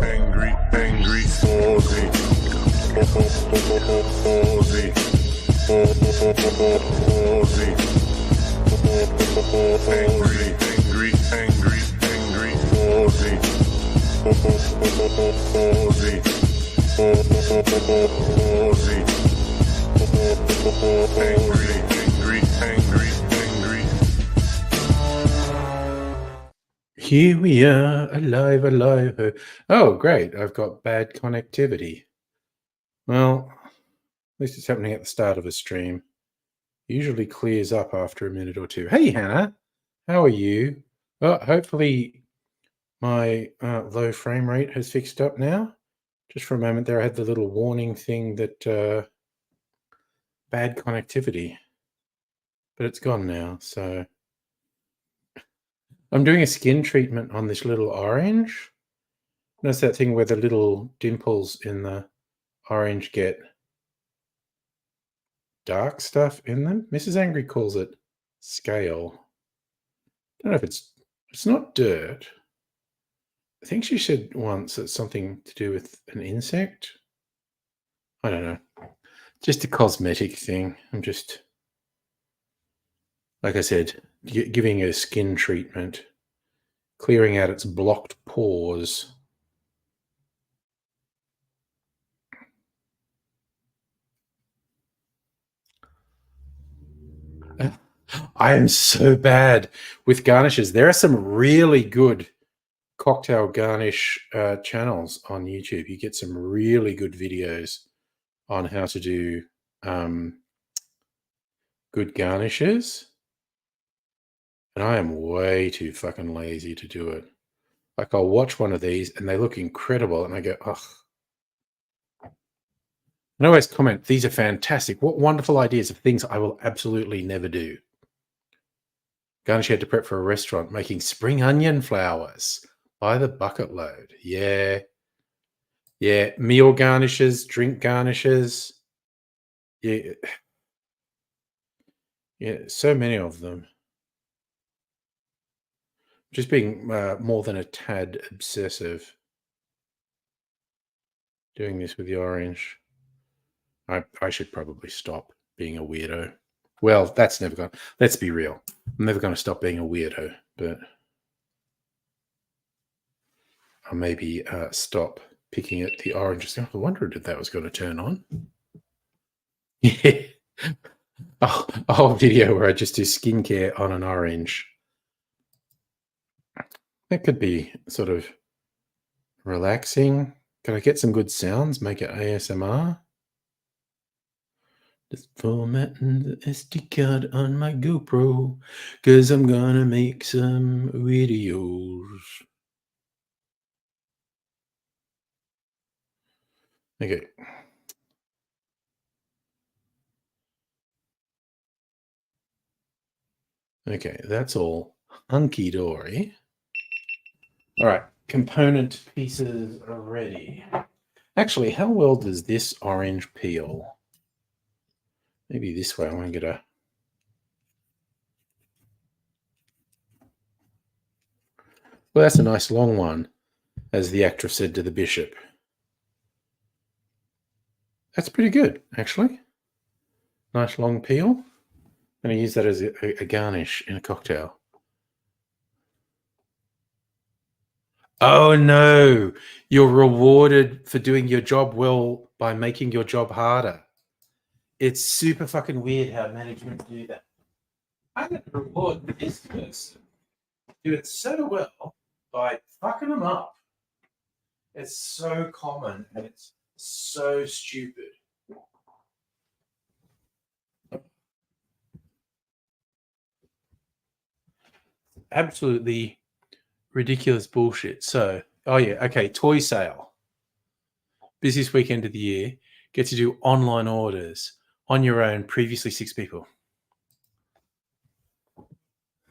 angry, Aussie, Aussie, Aussie, angry, Aussie, Aussie, angry. Here we are, alive. Oh, great. I've got bad connectivity. Well, at least it's happening at the start of a stream. Usually clears up after a minute or two. Hey, Hannah. How are you? Well, hopefully my low frame rate has fixed up now. Just for a moment there, I had the little warning thing that bad connectivity. But it's gone now, so... I'm doing a skin treatment on this little orange. Notice that thing where the little dimples in the orange get dark stuff in them? Mrs. Angry calls it scale. I don't know if it's not dirt. I think she said once it's something to do with an insect. I don't know. Just a cosmetic thing. I'm just, like I said, giving a skin treatment, clearing out its blocked pores. I am so bad with garnishes. There are some really good cocktail garnish channels on YouTube. You get some really good videos on how to do good garnishes. And I am way too fucking lazy to do it. Like, I'll watch one of these and they look incredible and I go, ugh. And I always comment, these are fantastic. What wonderful ideas of things I will absolutely never do. Garnish had to prep for a restaurant, making spring onion flowers by the bucket load. Yeah. Meal garnishes, drink garnishes. Yeah. So many of them. Just being more than a tad obsessive. Doing this with the orange. I should probably stop being a weirdo. Well, that's never going to... Let's be real. I'm never going to stop being a weirdo, but I'll maybe stop picking at the oranges. I wondered if that was going to turn on. Yeah. Oh, a whole video where I just do skincare on an orange. That could be sort of relaxing. Can I get some good sounds? Make it ASMR? Just formatting the SD card on my GoPro, because I'm gonna make some videos. Okay. Okay, that's all hunky-dory. All right, component pieces are ready. Actually, how well does this orange peel? Maybe this way I want to get a... Well, that's a nice long one, as the actress said to the bishop. That's pretty good, actually. Nice long peel. I'm going to use that as a garnish in a cocktail. Oh no, you're rewarded for doing your job well by making your job harder. It's super fucking weird how management do that. I'm going to reward this person do it so well by fucking them up. It's so common and it's so stupid. Absolutely ridiculous bullshit. So, oh yeah, okay, toy sale. Busiest weekend of the year. Get to do online orders on your own, previously 6 people.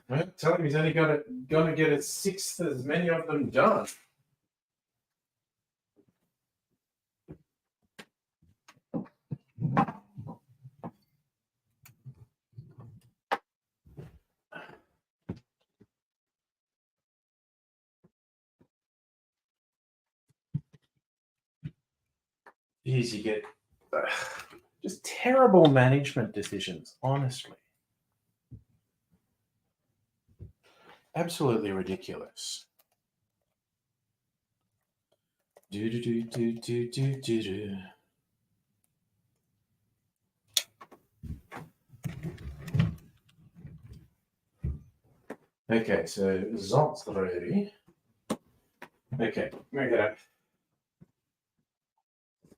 Well, tell him he's only gonna get a sixth as many of them done. Geez, you get just terrible management decisions, honestly. Absolutely ridiculous. Do do do do do do do do. Okay, so Zot's ready. Okay, we're gonna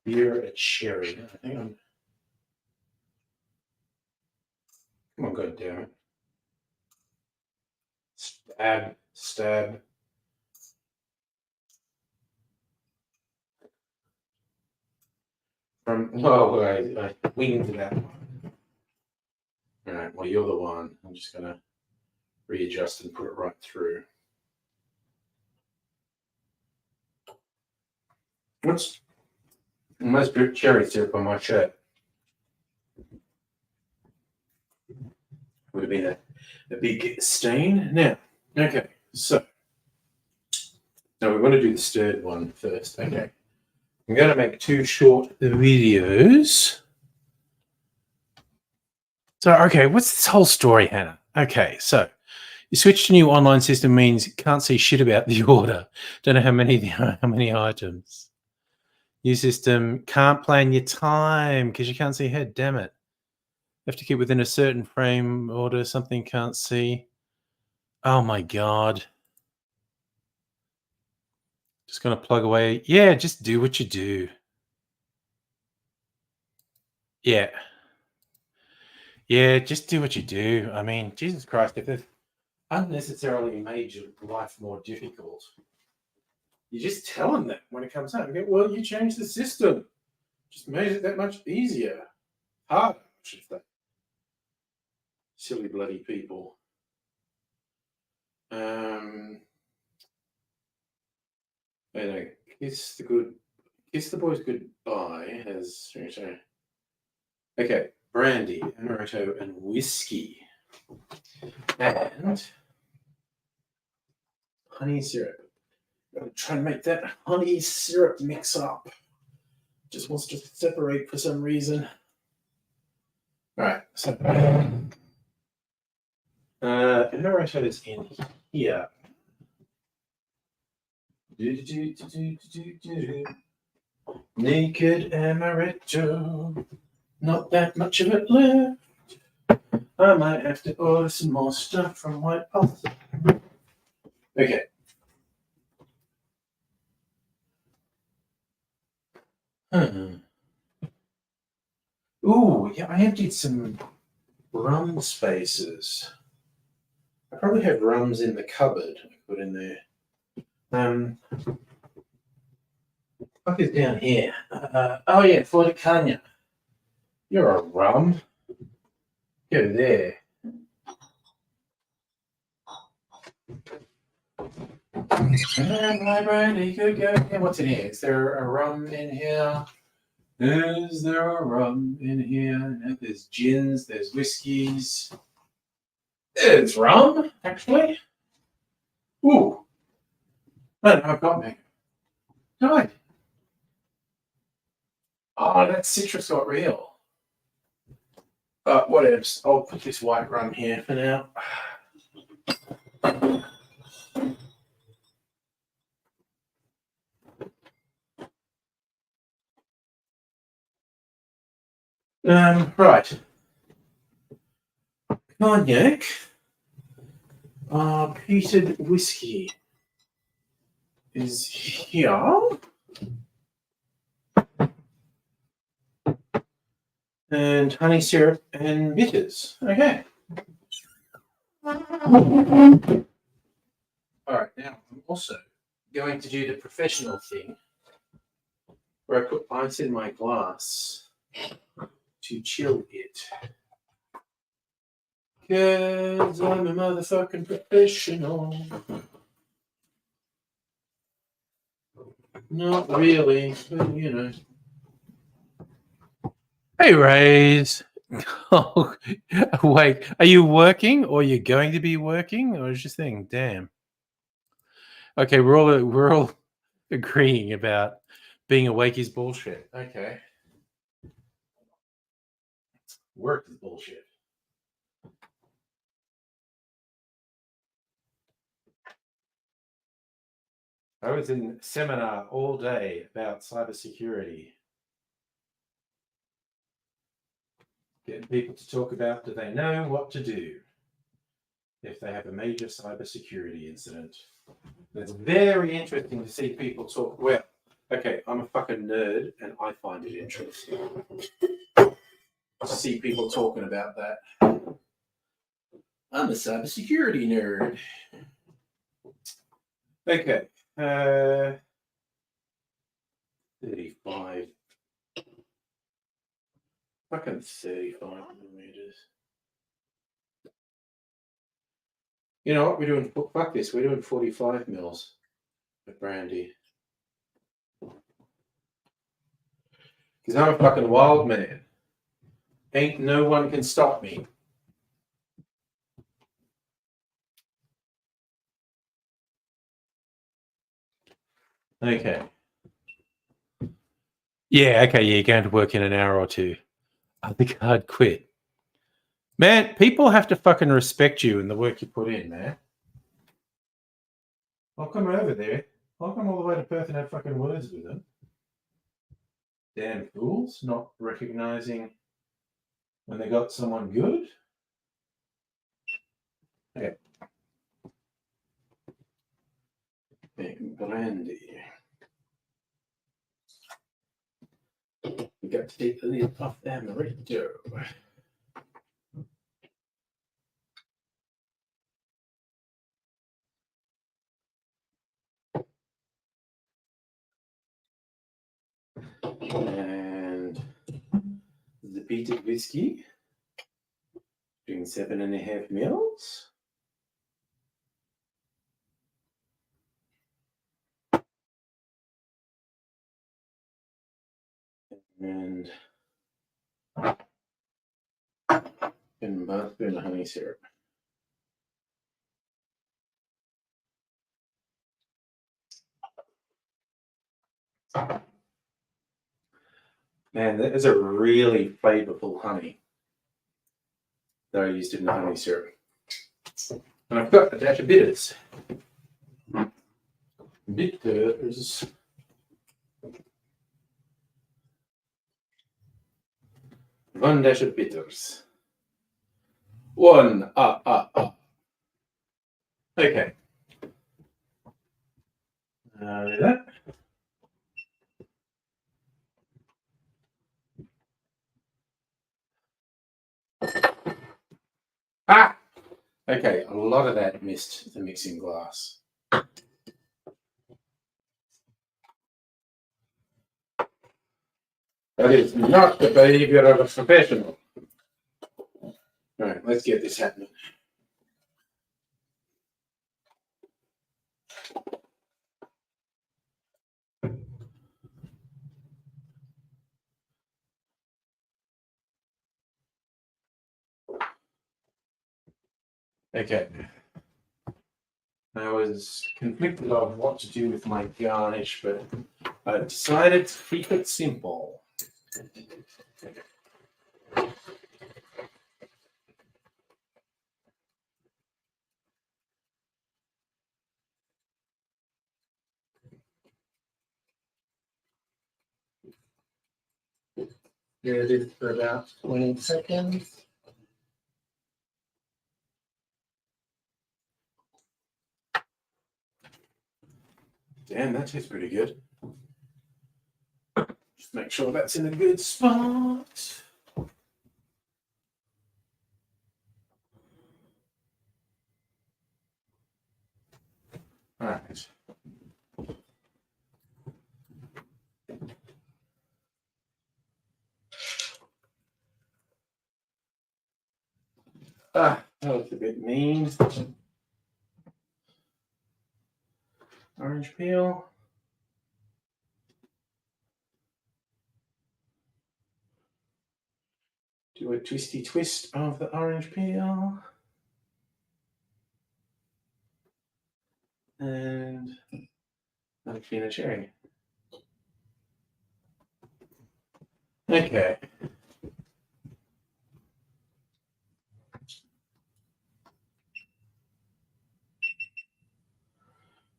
beer a cherry. Hang on. Come on, God damn it. Stab, stab. I winged that one. All right, well, you're the one. I'm just gonna readjust and put it right through. What's most cherry syrup on my shirt? Would have been a big stain. Now, okay, so now we want to do the stirred one first. Okay, I'm going to make 2 short videos. So, okay, what's this whole story, Hannah? Okay, so you switch to new online system means you can't see shit about the order. Don't know how many items. New system can't plan your time because you can't see ahead. Damn it. You have to keep within a certain frame order. Something can't see. Oh my god. Just gonna plug away. Yeah, just do what you do. Yeah. Yeah, just do what you do. I mean, Jesus Christ, if they've unnecessarily made your life more difficult, you just tell them that when it comes out. You go, well, you changed the system. Just made it that much easier. Harder, I should say. Silly bloody people. I know. Kiss the boys goodbye has okay, brandy, amaretto, and whiskey. And honey syrup. I'm going to try and make that honey syrup mix up. Just wants to separate for some reason. All right, so amaretto is in here. Naked amaretto, not that much of it left. I might have to order some more stuff from White Pulse. Okay. Ooh, yeah, I emptied some rum spaces. I probably have rums in the cupboard I put in there. Fuck is down here? Oh yeah, for the Cognac. You're a rum. Go there. My brandy could go. Yeah, what's in here? Is there a rum in here? Is there a rum in here? No, there's gins, there's whiskeys. There's rum, actually. Ooh. No, I've got me. Died. Oh, that citrus got real. What else? I'll put this white rum here for now. Right. Cognac. Peated whiskey is here. And honey syrup and bitters. Okay. All right, now I'm also going to do the professional thing where I put ice in my glass to chill it. Because I'm a motherfucking professional. Not really, but you know. Hey, Rays. Oh, wait, are you working or are you going to be working? Or is just thinking, damn. Okay, we're all agreeing about Being awake is bullshit. Okay. Work is bullshit. I was in seminar all day about cybersecurity. Getting people to talk about, do they know what to do if they have a major cybersecurity incident? And it's very interesting to see people talk. Well, okay, I'm a fucking nerd and I find it interesting to see people talking about that. I'm a cybersecurity nerd. Okay. 35. Fucking 35 millimeters. You know what? We're doing, fuck this, we're doing 45 mils of brandy. Because I'm a fucking wild man. Ain't no one can stop me. Okay. Yeah, okay, yeah, you're going to work in an hour or two. I think I'd quit. Man, people have to fucking respect you and the work you put in, man. I'll come over there. I'll come all the way to Perth and have fucking words with them. Damn fools, not recognizing when they got someone good. Okay. Brandy. We got to take the lid off the amaretto. And the peated whiskey, doing 7.5 mils. And bath and honey syrup. Man, that is a really flavorful honey that I used in the honey syrup. And I've got a dash of bitters. Bitters. One dash of bitters. One. Okay. That. Ah! Okay, a lot of that missed the mixing glass. That is not the behavior of a professional. All right, let's get this happening. Okay. I was conflicted on what to do with my garnish, but I decided to keep it simple. There it is for about 20 seconds. Damn, that tastes pretty good. Just make sure that's in a good spot. All right. That was a bit mean. Orange peel. Do a twisty twist of the orange peel. And a cherry. Okay.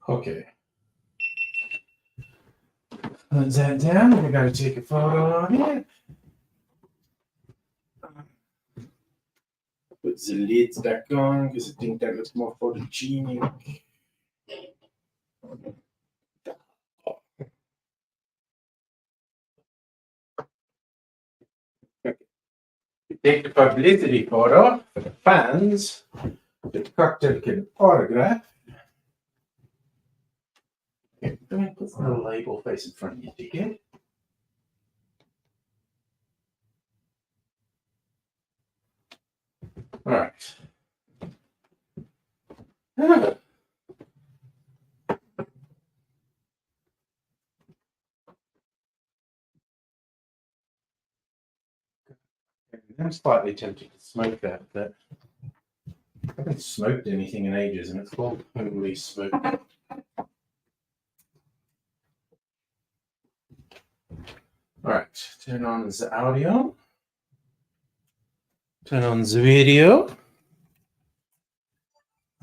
Okay. Put that down. We're going to take a photo of it. Put the lids back on because I think that looks more photogenic. Take the publicity photo for the fans. The cocktail can autograph. Okay, let me put the label face in front of you, dickhead. All right. I'm slightly tempted to smoke that, but I haven't smoked anything in ages, and it's called homely smoke. All right, turn on the audio. Turn on the video.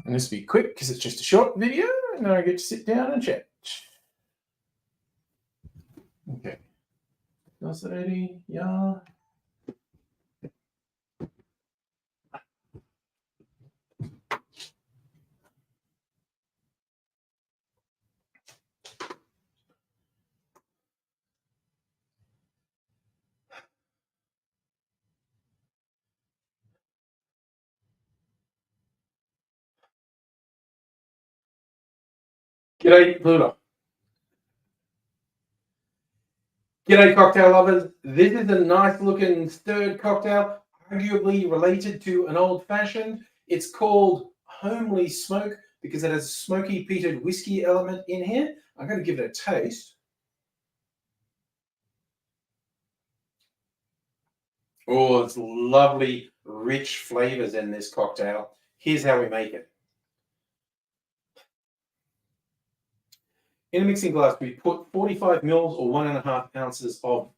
And this will be quick because it's just a short video, and then I get to sit down and chat. Okay. That's ready? Yeah. G'day, Pluto. G'day, cocktail lovers. This is a nice looking third cocktail, arguably related to an old fashioned. It's called Homely Smoke because it has a smoky peated whiskey element in here. I'm going to give it a taste. Oh, it's lovely, rich flavors in this cocktail. Here's how we make it. In a mixing glass, we put 45 mils or 1.5 ounces of.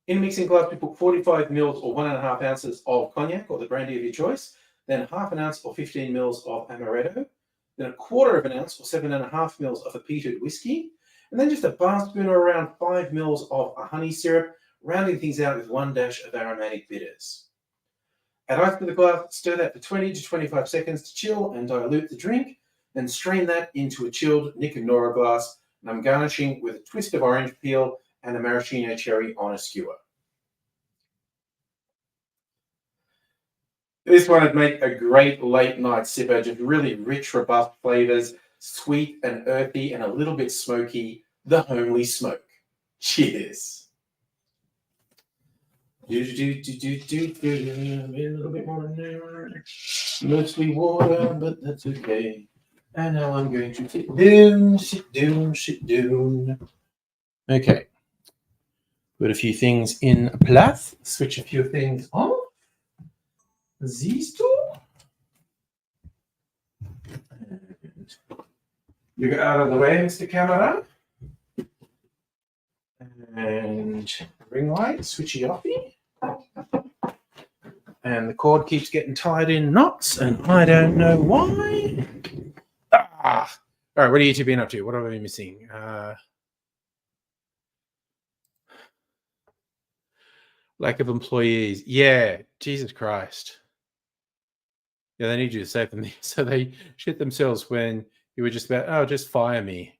In a mixing glass, we put 45 mils or 1.5 ounces of cognac or the brandy of your choice, then half an ounce or 15 mils of amaretto, then a quarter of an ounce or 7.5 mils of a peated whiskey, and then just a bar spoon or around 5 mils of a honey syrup, rounding things out with 1 dash of aromatic bitters. Add ice to the glass, stir that for 20 to 25 seconds to chill and dilute the drink, then strain that into a chilled Nick and Nora glass, and I'm garnishing with a twist of orange peel and a maraschino cherry on a skewer. This one would make a great late night sipper, just really rich, robust flavors, sweet and earthy and a little bit smoky, the homely smoke. Cheers. A little bit more in there. Mostly water, but that's okay. And now I'm going to sit down, sit down, sit down. Okay. Put a few things in place. Switch a few things on. These two. You get out of the way, Mr. Camera. And ring light, switchy offy. And the cord keeps getting tied in knots, and I don't know why. All right, what are you two been up to? What have I been missing? Lack of employees. Yeah, Jesus Christ. Yeah, they need you to save them. So they shit themselves when you were just about, oh, just fire me.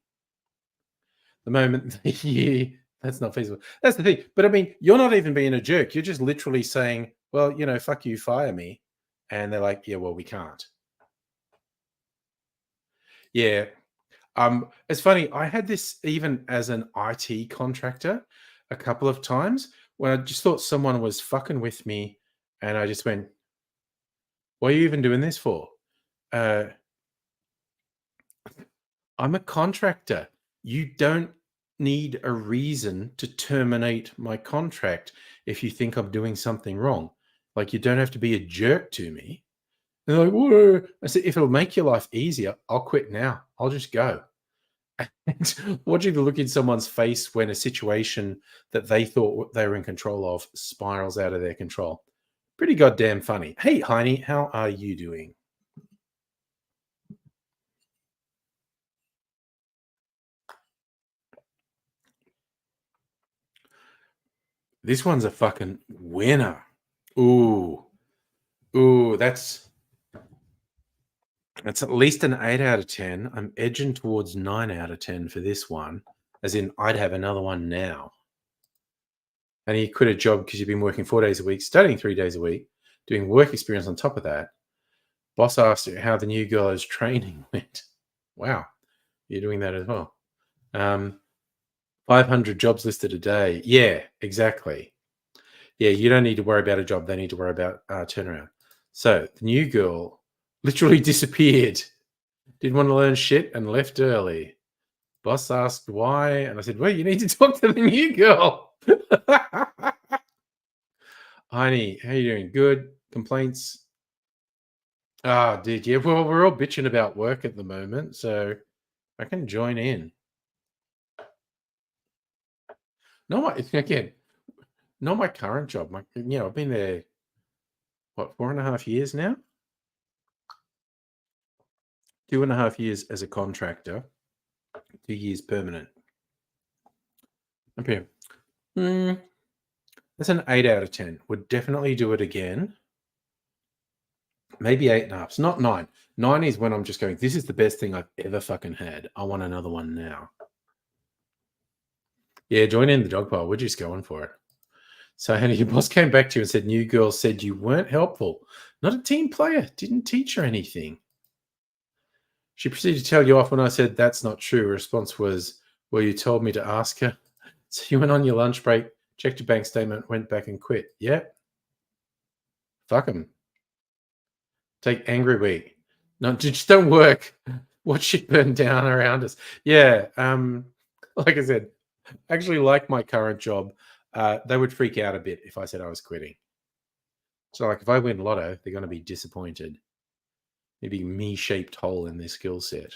The moment that's not feasible. That's the thing. But I mean, you're not even being a jerk. You're just literally saying, well, you know, fuck you, fire me. And they're like, yeah, well, we can't. Yeah. It's funny. I had this even as an IT contractor a couple of times when I just thought someone was fucking with me. And I just went, what are you even doing this for? I'm a contractor. You don't need a reason to terminate my contract if you think I'm doing something wrong. Like, you don't have to be a jerk to me. And they're like, whoa. I said, if it'll make your life easier, I'll quit now. I'll just go. And watching the look in someone's face when a situation that they thought they were in control of spirals out of their control. Pretty goddamn funny. Hey, Heine, how are you doing? This one's a fucking winner. Ooh, ooh, that's at least an 8 out of 10. I'm edging towards 9 out of 10 for this one, as in I'd have another one now. And you quit a job because you've been working 4 days a week, studying 3 days a week, doing work experience on top of that. Boss asked you how the new girl's training went. Wow, you're doing that as well. 500 jobs listed a day. Yeah, exactly. Yeah, you don't need to worry about a job. They need to worry about turnaround. So the new girl literally disappeared. Didn't want to learn shit and left early. Boss asked why, and I said, "Well, you need to talk to the new girl." Honey, how you doing? Good. Complaints? Ah, dude, yeah. Well, we're all bitching about work at the moment, so I can join in. Not my again, not my current job. I've been there what 4.5 years now. 2.5 years as a contractor. 2 years permanent. Up here. Mm, that's an 8 out of 10. Would definitely do it again. Maybe 8.5. It's not 9. 9 is when I'm just going, this is the best thing I've ever fucking had. I want another one now. Yeah, join in the dog pile. We're just going for it. So, Hannah, your boss came back to you and said, new girl said you weren't helpful. Not a team player. Didn't teach her anything. She proceeded to tell you off when I said that's not true. Her response was, well, you told me to ask her. So you went on your lunch break, checked your bank statement, went back and quit. Yep. Fuck them. Take angry week. No, just don't work. Watch shit burn down around us. Yeah. Like I said, actually like my current job. They would freak out a bit if I said I was quitting. So like if I win lotto, they're gonna be disappointed. Maybe me-shaped hole in their skill set.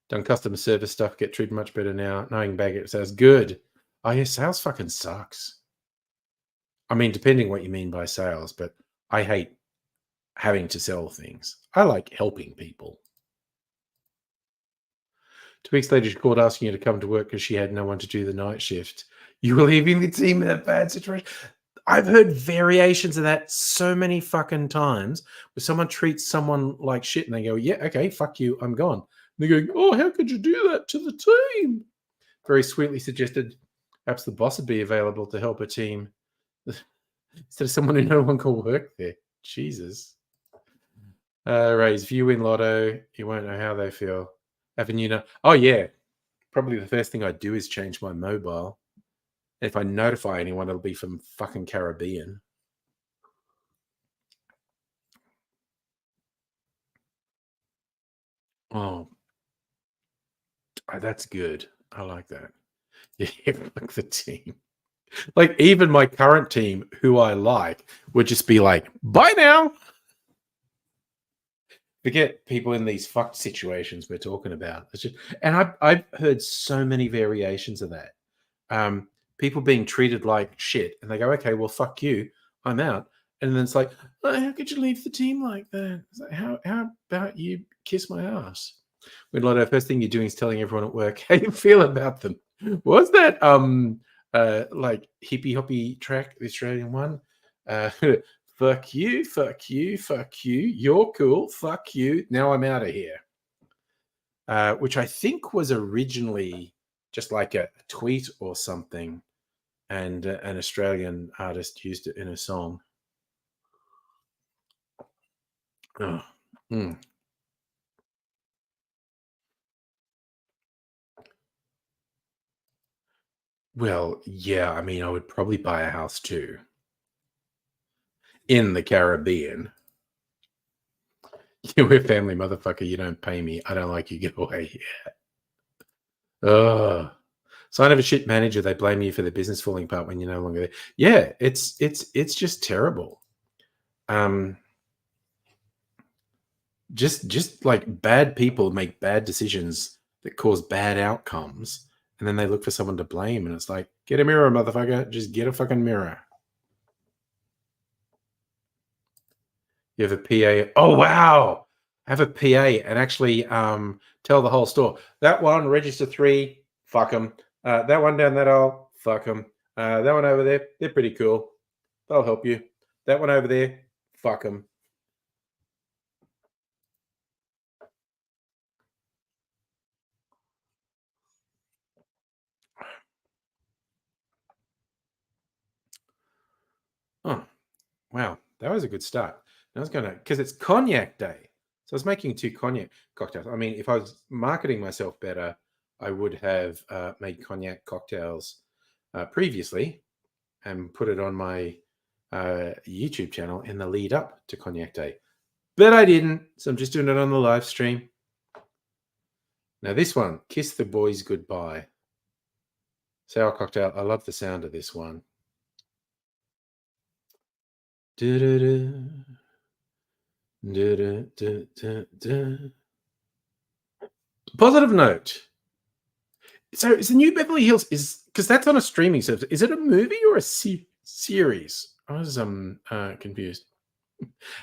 Done customer service stuff, get treated much better now. Knowing Baggett says good. Oh yeah, sales fucking sucks. I mean, depending what you mean by sales, but I hate having to sell things. I like helping people. 2 weeks later, she called asking you to come to work because she had no one to do the night shift. You were leaving the team in a bad situation. I've heard variations of that so many fucking times where someone treats someone like shit and they go, yeah, okay, fuck you, I'm gone. And they go, oh, how could you do that to the team? Very sweetly suggested perhaps the boss would be available to help a team instead of someone who no longer work there. Jesus. Raise view in lotto. You won't know how they feel. Avenue. Oh, yeah. Probably the first thing I do is change my mobile. If I notify anyone, it'll be from fucking Caribbean. Oh, that's good. I like that. Yeah, like the team. Like even my current team, who I like, would just be like, "Bye now." Forget people in these fucked situations we're talking about. It's just, and I've heard so many variations of that. People being treated like shit, and they go, "Okay, well, fuck you, I'm out." And then it's like, oh, "How could you leave the team like that? It's like, how about you kiss my ass?" When like the first thing you're doing is telling everyone at work how you feel about them. Was that like hippy hoppy track, the Australian one? Uh, fuck you, fuck you, fuck you. You're cool. Fuck you. Now I'm out of here. Which I think was originally just like a tweet or something, and an Australian artist used it in a song. Oh, mm. Well, yeah, I mean, I would probably buy a house too in the Caribbean. We're family, motherfucker. You don't pay me. I don't like you. Get away. Oh, sign of a shit manager. They blame you for the business falling apart when you're no longer there. Yeah, it's just terrible. Um, just like bad people make bad decisions that cause bad outcomes, and then they look for someone to blame, and it's like, get a mirror, motherfucker. Just get a fucking mirror. You have a PA. Oh wow, have a PA and actually tell the whole store. That one, register 3, fuck them. That one down that aisle, fuck them. That one over there, they're pretty cool. They'll help you. That one over there, fuck them. Oh, wow. That was a good start. I was going to, because it's Cognac Day. So I was making 2 Cognac cocktails. I mean, if I was marketing myself better, I would have made Cognac cocktails previously and put it on my YouTube channel in the lead up to Cognac Day. But I didn't. So I'm just doing it on the live stream. Now, this one, Kiss the Boys Goodbye. Sour cocktail. I love the sound of this one. Positive note. So is the New Beverly Hills, is because that's on a streaming service. Is it a movie or a series? I was confused.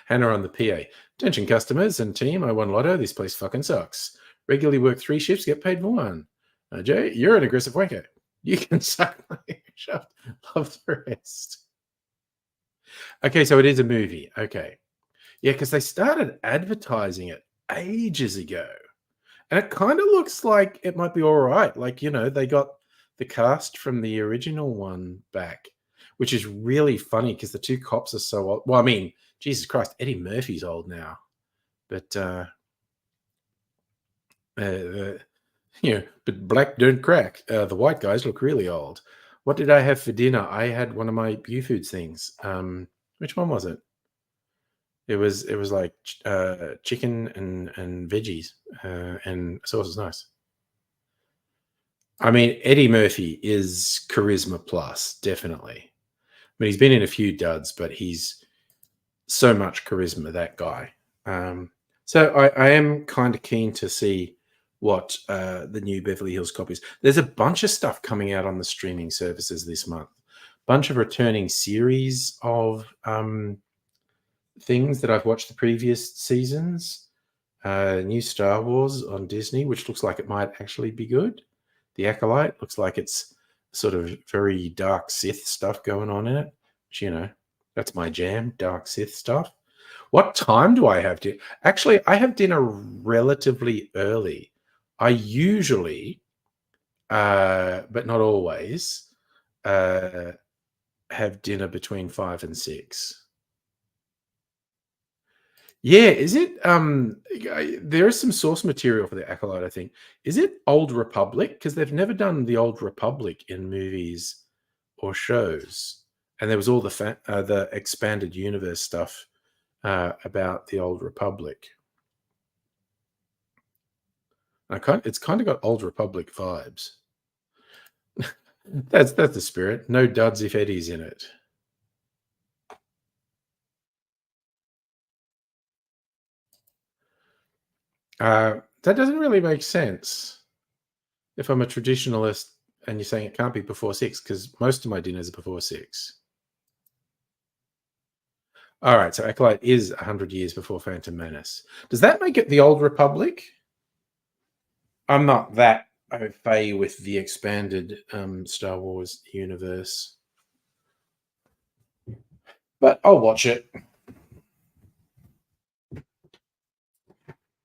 Hannah on the PA. Attention customers and team, I won lotto. This place fucking sucks. Regularly work 3 shifts, get paid for 1. Jay, you're an aggressive wanker. You can suck my shaft. Love the rest. Okay, so it is a movie. Okay. Yeah, because they started advertising it ages ago. And it kind of looks like it might be all right. Like, they got the cast from the original one back, which is really funny because the 2 cops are so old. Well, I mean, Jesus Christ, Eddie Murphy's old now. But, but black don't crack. The white guys look really old. What did I have for dinner? I had one of my Foods things. Which one was it? It was like chicken and veggies, and sauce is nice. I mean, Eddie Murphy is charisma plus, definitely. I mean, he's been in a few duds, but he's so much charisma, that guy. So I am kind of keen to see what the new Beverly Hills Cop is. There's a bunch of stuff coming out on the streaming services this month. Bunch of returning series of things that I've watched the previous seasons. New Star Wars on Disney, which looks like it might actually be good. The Acolyte looks like it's sort of very dark Sith stuff going on in it, which, that's my jam, dark Sith stuff. What time do I have to? Actually, I have dinner relatively early. I usually, but not always, have dinner between 5 and 6. Yeah, is it? There is some source material for the Acolyte, I think. Is it Old Republic? Because they've never done the Old Republic in movies or shows, and there was all the expanded universe stuff about the Old Republic. It's kind of got Old Republic vibes. That's the spirit. No duds if Eddie's in it. That doesn't really make sense if I'm a traditionalist and you're saying it can't be before 6, because most of my dinners are before 6. All right, so Acolyte is 100 years before Phantom Menace. Does that make it the Old Republic? I'm not that au fait with the expanded Star Wars universe, but I'll watch it.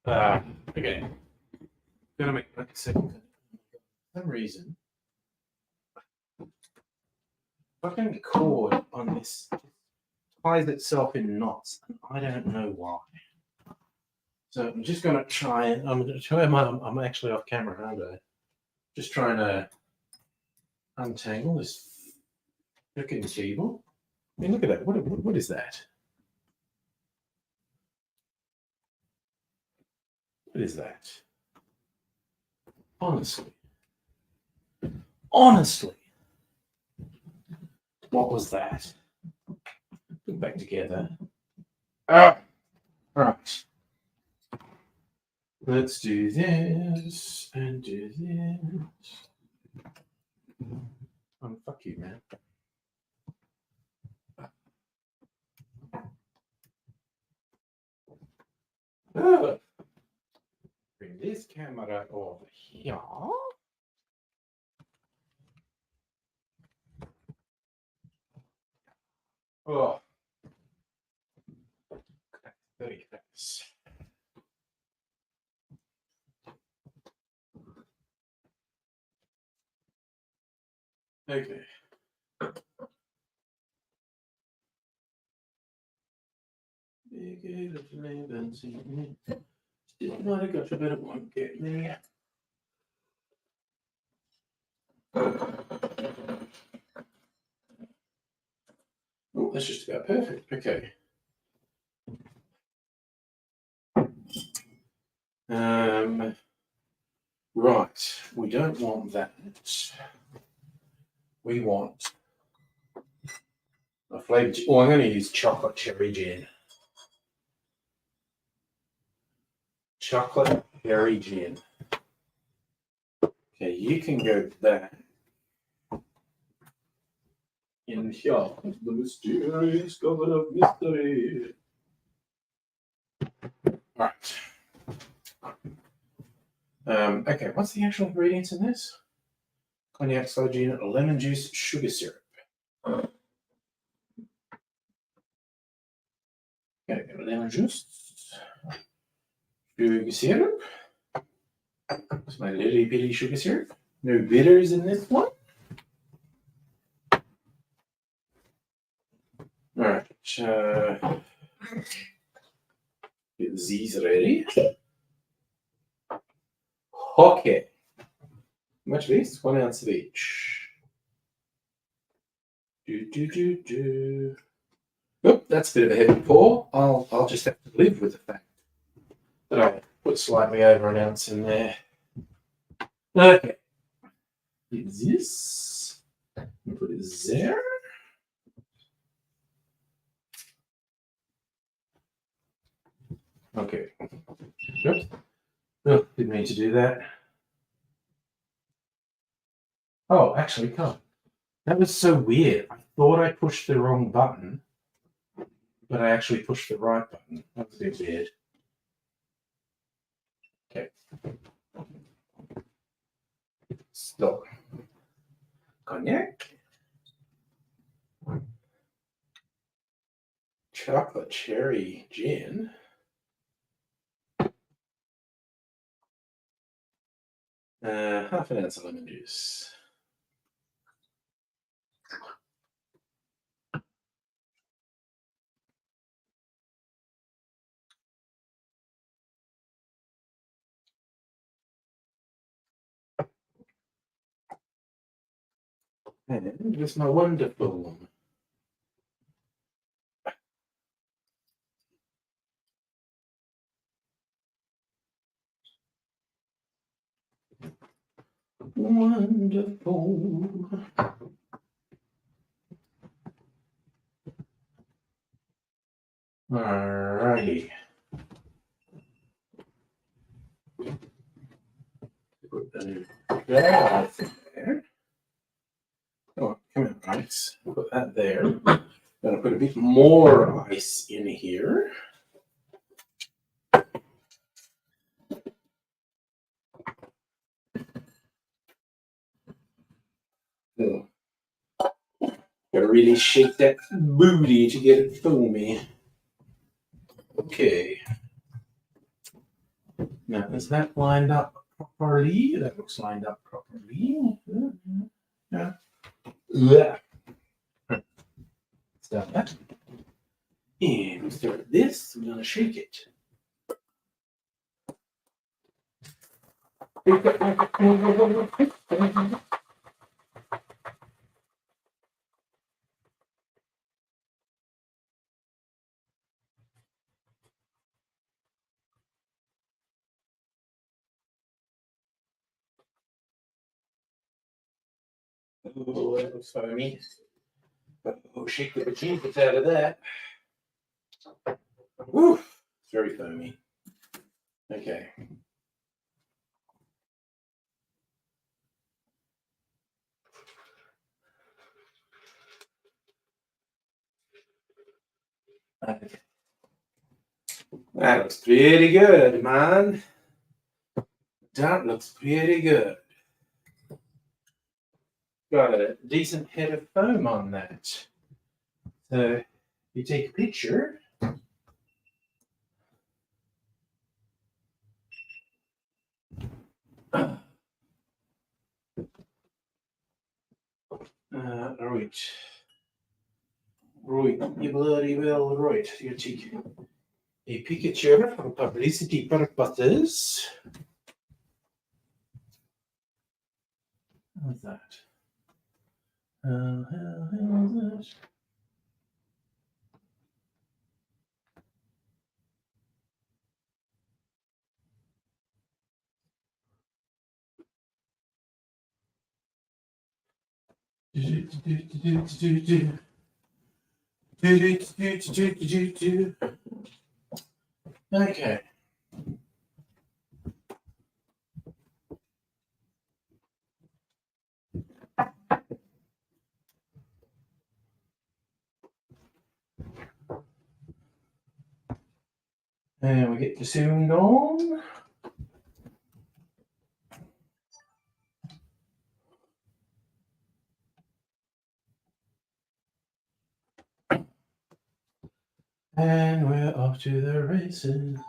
Okay. Gonna make a second. For some reason, fucking cord on this ties itself in knots, and I don't know why. So I'm just gonna try it. I'm gonna try I'm actually off camera, aren't I? Just trying to untangle this freaking cable. I mean, look at that. What is that? What is that? Honestly, what was that? Put it back together. Ah, right. Let's do this and do this. Fuck you, man. Oh. Bring this camera over here. Oh, very nice. Okay. Still might have got a bit of one getting there. Oh, that's just about perfect. Okay. Right. We don't want that. We want a flavour. Oh, I'm going to use chocolate cherry gin. Chocolate cherry gin. Okay, you can go there. In here, the mysterious governor of mystery. Right. Okay, what's the actual ingredients in this? Cognac, soda gin, lemon juice, sugar syrup. Okay, lemon juice, sugar syrup. It's my little bitty sugar syrup. No bitters in this one. All right. Get these ready. Okay. How much of this? 1 ounce of each. Oh, that's a bit of a heavy pour. I'll just have to live with the fact that I put slightly over 1 ounce in there. Okay. Get this. Put it there. Okay. Oops. Oh, didn't mean to do that. Oh, actually, come. That was so weird. I thought I pushed the wrong button, but I actually pushed the right button. That was a bit weird. Okay. Stop. Cognac. Chocolate cherry gin. Half an ounce of lemon juice. And with my wonderful wonderful. Alrighty. Put that there. Oh, come on, ice. Put that there. Gonna put a bit more ice in here. Oh. Gotta really shake that booty to get it foamy. Okay. Now, is that lined up properly? That looks lined up properly. Yeah. Yeah. Stop that. And we start this. We're gonna shake it. Oh, that looks foamy. Oh, shake the bejeebus out of that. Woo! It's very foamy. Okay. Okay. That looks pretty good, man. That looks pretty good. Got a decent head of foam on that. So you take a picture. Right. Right, you bloody well right. You take a picture for publicity purposes. How's that? How's that? Okay. And we get the sound on. And we're off to the races.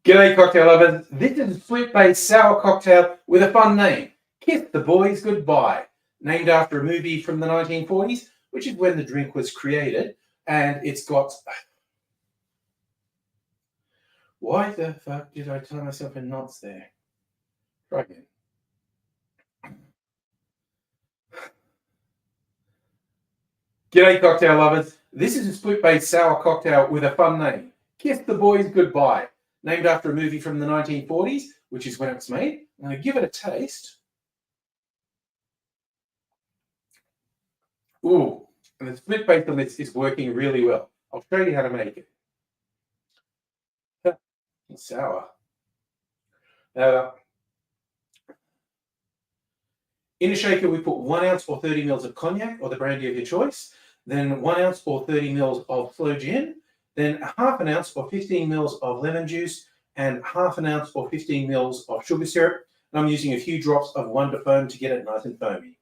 G'day, cocktail lovers. This is a sweet-based sour cocktail with a fun name. Kiss the Boys Goodbye. Named after a movie from the 1940s, which is when the drink was created. And it's got... Why the fuck did I tie myself in knots there? Try again. G'day, cocktail lovers. This is a split-based sour cocktail with a fun name. Kiss the Boys Goodbye. Named after a movie from the 1940s, which is when it was made. I'm going to give it a taste. Ooh, and the split based on this is working really well. I'll show you how to make it. It's sour. In a shaker, we put 1 ounce or 30 mils of cognac or the brandy of your choice, then 1 ounce or 30 mils of sloe gin, then half an ounce or 15 mils of lemon juice, and half an ounce or 15 mils of sugar syrup. And I'm using a few drops of Wonder Foam to get it nice and foamy.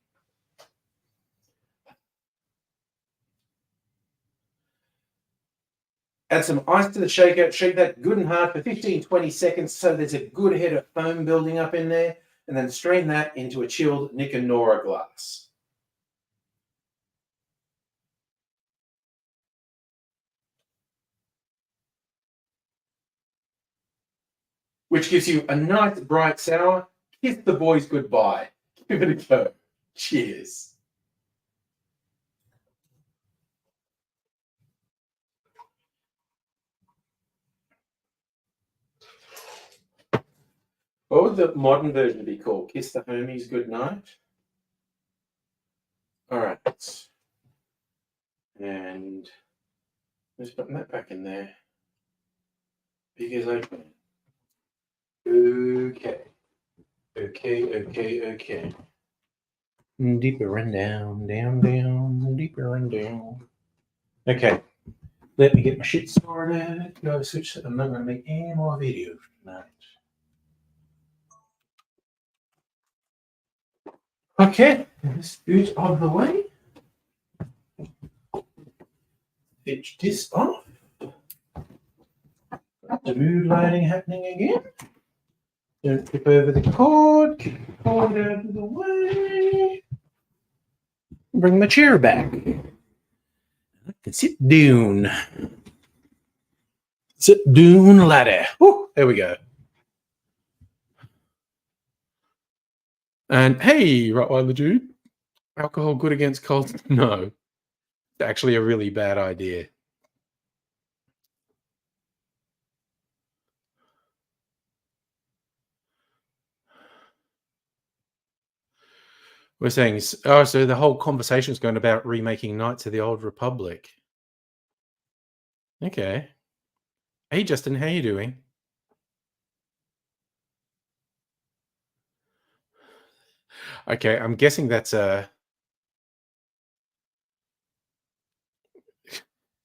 Add some ice to the shaker, shake that good and hard for 15-20 seconds so there's a good head of foam building up in there, and then strain that into a chilled Nick and Nora glass. Which gives you a nice bright sour. Kiss the boys goodbye. Give it a go. Cheers. What would the modern version be called? Kiss the homies goodnight? All right. And let's put that back in there because I can. Okay. Okay. Deeper run down, deeper run down. Okay. Let me get my shit started. Go switch. I'm not going to make any more videos tonight. Okay, this boot out of the way. Switch this off. The mood lighting happening again. Don't tip over the cord. Keep the cord out of the way. Bring my chair back. I can sit down. Sit down ladder. Woo, there we go. And hey, Rottweiler dude, alcohol good against colds? No, it's actually a really bad idea. We're saying, oh, so the whole conversation is going about remaking Knights of the Old Republic. Okay. Hey, Justin, how you doing? Okay, I'm guessing that's a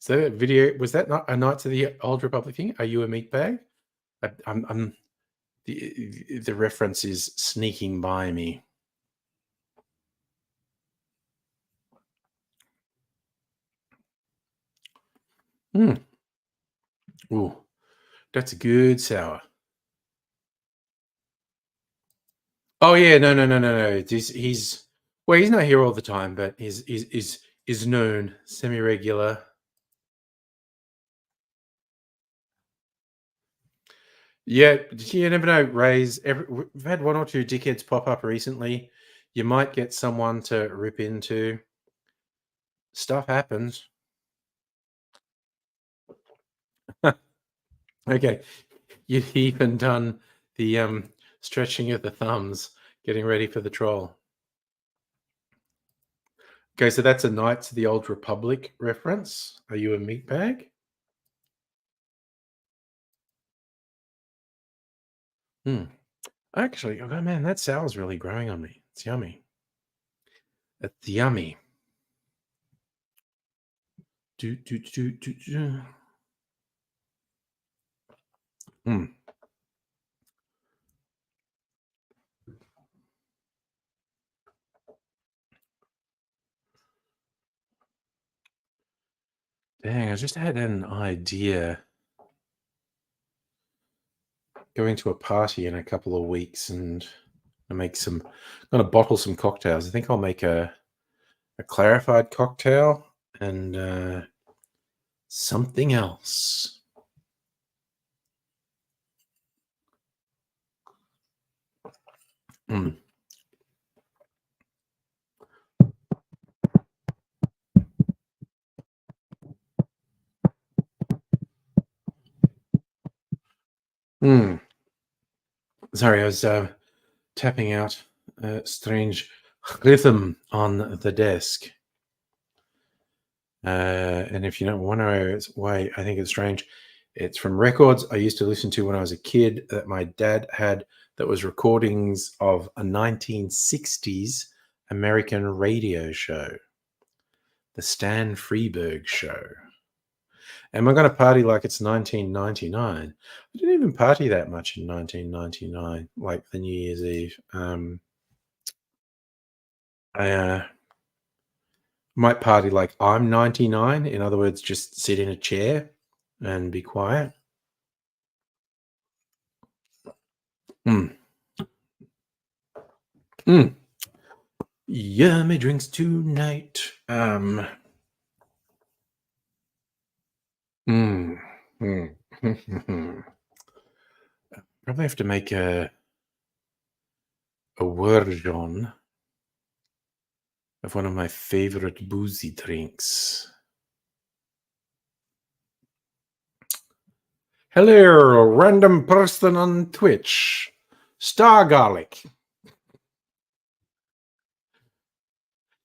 is that a video? Was that not a Knights of the Old Republic thing? Are you a meat bag? I'm the reference is sneaking by me. Mm. Ooh, that's a good sour. Oh yeah, no. He's well, he's not here all the time, but is known semi-regular. Yeah, you never know. Ray's we've had one or two dickheads pop up recently. You might get someone to rip into. Stuff happens. Okay, you've even done the stretching of the thumbs, getting ready for the troll. Okay, so that's a Knights of the Old Republic reference. Are you a meatbag? Hmm. Actually, oh man, that sour's really growing on me. It's yummy. It's yummy. Do. Hmm. Dang, I just had an idea going to a party in a couple of weeks and I make some gonna bottle some cocktails. I think I'll make a clarified cocktail and something else. Mm. Mm. Sorry, I was tapping out a strange rhythm on the desk. And if you don't want to know why I think it's strange, it's from records I used to listen to when I was a kid that my dad had that was recordings of a 1960s American radio show, the Stan Freberg Show. Am I going to party like it's 1999? I didn't even party that much in 1999, like the New Year's Eve. I might party like I'm 99. In other words, just sit in a chair and be quiet. Mm. Mm. Yummy drinks tonight. Mm. Mm. Probably have to make a version of one of my favorite boozy drinks. Hello, random person on Twitch. Star Garlic.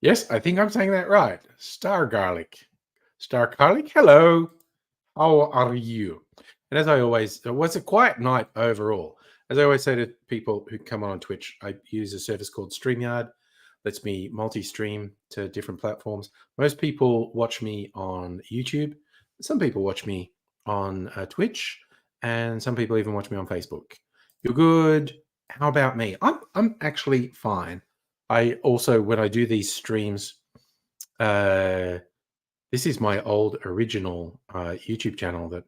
Yes, I think I'm saying that right. Star Garlic. Star Garlic, hello. How are you? And as I always, it was a quiet night overall. As I always say to people who come on Twitch, I use a service called StreamYard. Lets me multi-stream to different platforms. Most people watch me on YouTube. Some people watch me on Twitch, and some people even watch me on Facebook. You're good. How about me? I'm actually fine. I also, when I do these streams, uh, this is my old original YouTube channel that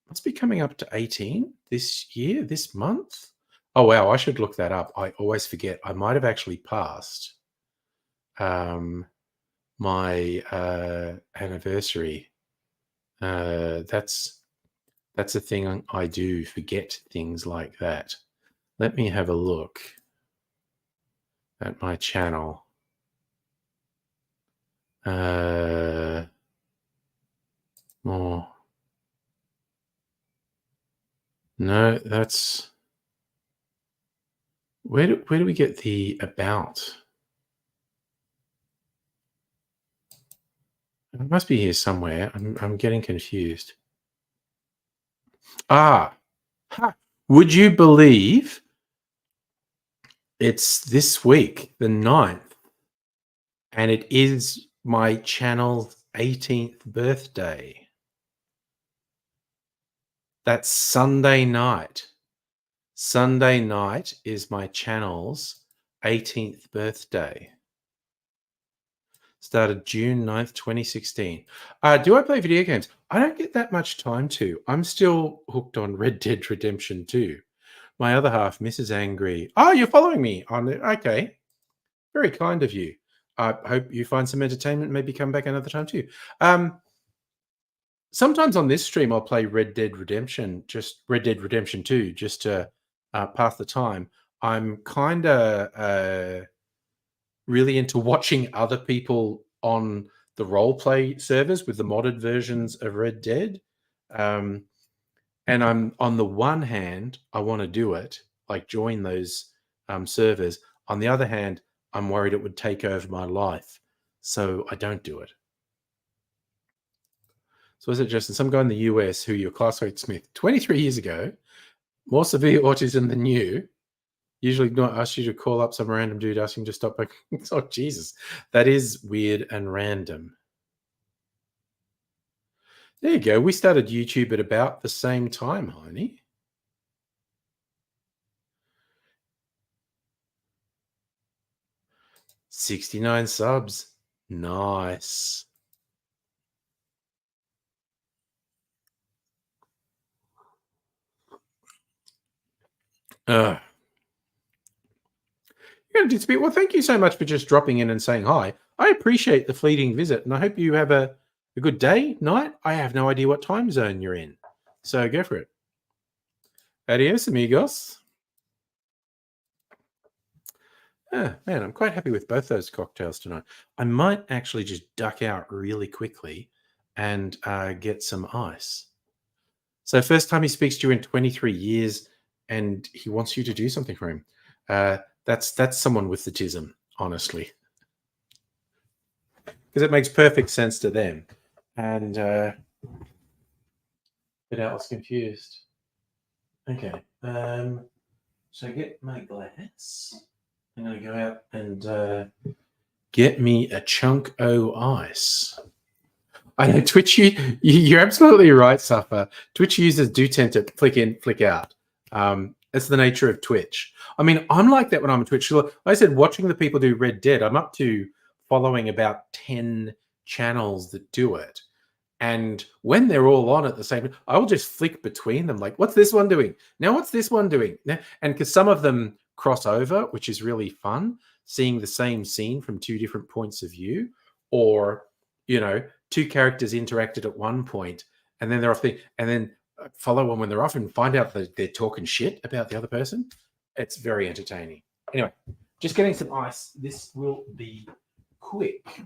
must be coming up to 18 this year, this month. Oh wow, I should look that up. I always forget. I might have actually passed um, my anniversary. That's a thing I do. Forget things like that. Let me have a look at my channel. More. No, that's where do we get the about? It must be here somewhere. I'm getting confused. Ah, ha. Would you believe it's this week, the 9th, and it is my channel's 18th birthday? That's Sunday night. Sunday night is my channel's 18th birthday. Started June 9th, 2016. Do I play video games? I don't get that much time to. I'm still hooked on Red Dead Redemption 2. My other half, Mrs. Angry. Oh, you're following me on it. Okay. Very kind of you. I hope you find some entertainment. Maybe come back another time too. Sometimes on this stream, I'll play Red Dead Redemption 2, just to pass the time. I'm kind of really into watching other people on the role play servers with the modded versions of Red Dead. And I'm, on the one hand, I want to do it, like join those servers. On the other hand, I'm worried it would take over my life, so I don't do it. So, as it Justin, some guy in the US who your classmate Smith 23 years ago, more severe autism than you, usually not ask you to call up some random dude asking to stop. Oh, Jesus. That is weird and random. There you go. We started YouTube at about the same time, honey. 69 subs. Nice. You're going to dispute. Well, thank you so much for just dropping in and saying hi. I appreciate the fleeting visit, and I hope you have a good day, night. I have no idea what time zone you're in, so go for it. Adios, amigos. Man, I'm quite happy with both those cocktails tonight. I might actually just duck out really quickly and get some ice. So, first time he speaks to you in 23 years, and he wants you to do something for him. That's someone with the tism, honestly, because it makes perfect sense to them. And but I was confused. Okay, so I get my glass. I'm gonna go out and get me a chunk o' ice. I know Twitch. You're absolutely right, Suffer. Twitch users do tend to flick in, flick out. It's the nature of Twitch. I mean, I'm like that when I'm on Twitch. Like I said, watching the people do Red Dead, I'm up to following about 10 channels that do it. And when they're all on at the same time, I will just flick between them. Like, what's this one doing? Now, what's this one doing? And because some of them cross over, which is really fun, seeing the same scene from two different points of view, or, two characters interacted at one point and then they're off and then follow on when they're off and find out that they're talking shit about the other person. It's very entertaining. Anyway, just getting some ice. This will be quick.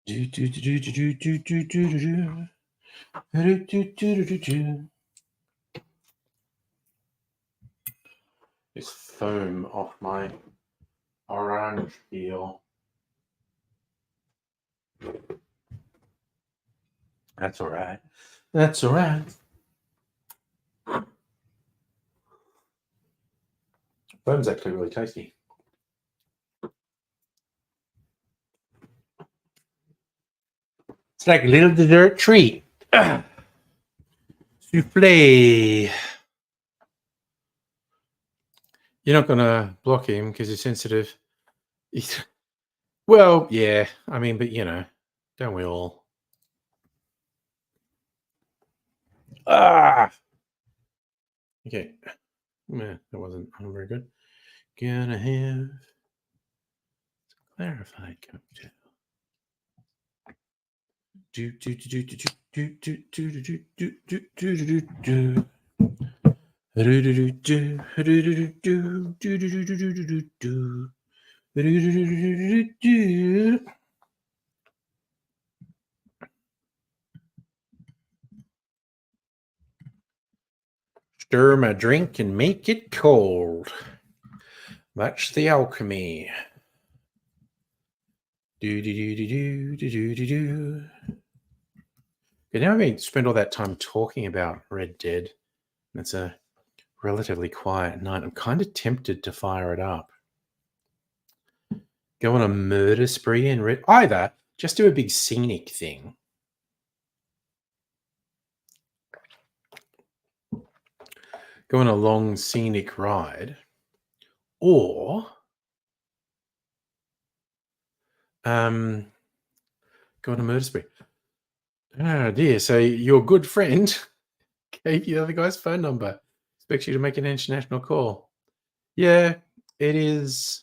This foam off my orange peel. That's all right. That's all right. Foam's actually really tasty. It's like a little dessert treat. Souffle. You're not gonna block him because he's sensitive. He's well, yeah, I mean, but, don't we all? Ah! Okay. Meh, that wasn't very good. Gonna have clarified cocktail. Do, do, do, do, do, do, do, do, do, do, do, do, do, do, do. Stir my drink and make it cold. That's the alchemy. Do do do do do do do do. But now we spend all that time talking about Red Dead. And it's a relatively quiet night. I'm kind of tempted to fire it up. Go on a murder spree and either just do a big scenic thing. Go on a long scenic ride, or go on a murder spree. Oh dear! So your good friend gave you the other guy's phone number. Expects you to make an international call. Yeah, it is.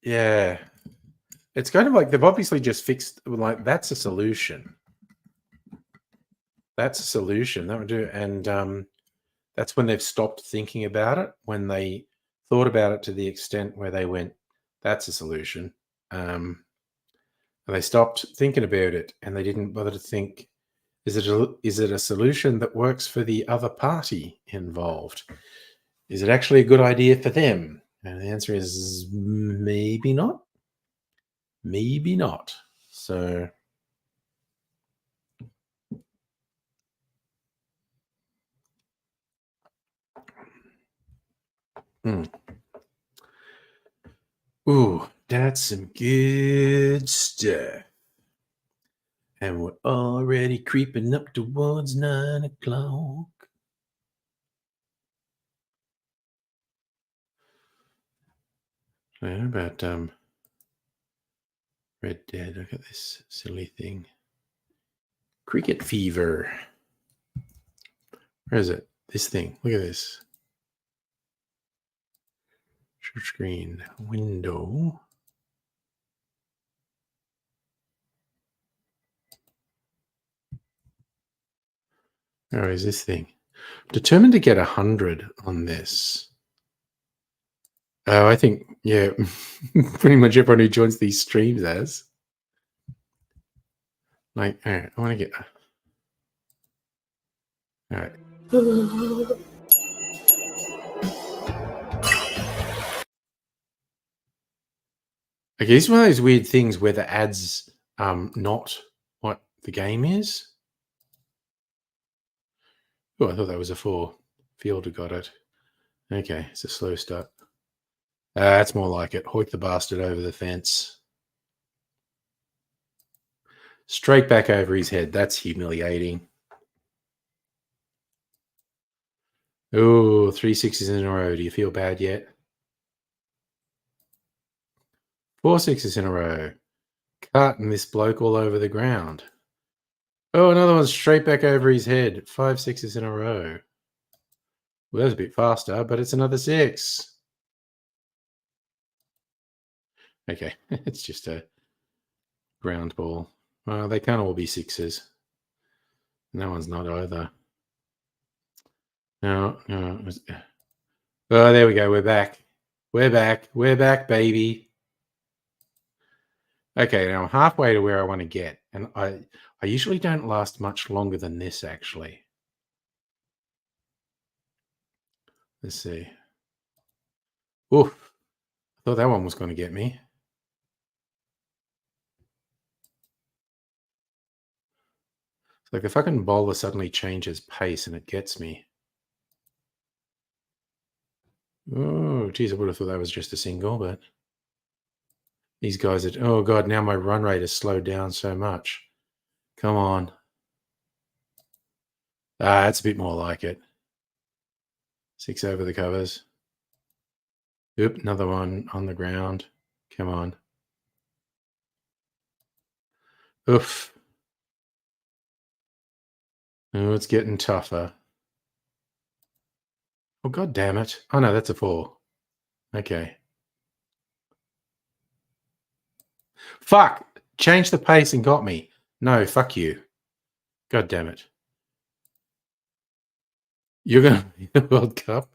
Yeah, it's kind of like they've obviously just fixed. Like that's a solution. That's a solution. That would do. And that's when they've stopped thinking about it. When they thought about it to the extent where they went, "That's a solution." And they stopped thinking about it, and they didn't bother to think, is it a solution that works for the other party involved? Is it actually a good idea for them? And the answer is maybe not. Maybe not. So ooh, that's some good stuff. And we're already creeping up towards 9 o'clock. Yeah, about Red Dead. Look at this silly thing. Cricket fever. Where is it? This thing. Look at this. Share screen. Window. Where is this thing? Determined to get 100 on this. Oh, I think, yeah, pretty much everyone who joins these streams has. Like, all right, I want to get. All right. Okay, it's one of those weird things where the ads not what the game is. Oh, I thought that was a 4. Fielder got it. Okay, it's a slow start. That's more like it. Hoik the bastard over the fence. Straight back over his head. That's humiliating. Oh, 3 6s in a row. Do you feel bad yet? 4 6s in a row. Cutting this bloke all over the ground. Oh, another one straight back over his head. 5 6s in a row. Well, that's a bit faster, but it's another 6. Okay, it's just a ground ball. Well, they can't all be 6s. No one's not either. No, no. Oh, there we go. We're back. We're back. We're back, baby. Okay, now I'm halfway to where I want to get. And I usually don't last much longer than this, actually. Let's see. Oof. I thought that one was going to get me. It's like the fucking bowler suddenly changes pace and it gets me. Oh, geez, I would have thought that was just a single, but these guys are, oh God, now my run rate has slowed down so much. Come on. That's a bit more like it. 6 over the covers. Oop, another one on the ground. Come on. Oof. Oh, it's getting tougher. Oh, god damn it. Oh, no, that's a 4. Okay. Fuck! Change the pace and got me. No, fuck you. God damn it. You're gonna win the World Cup?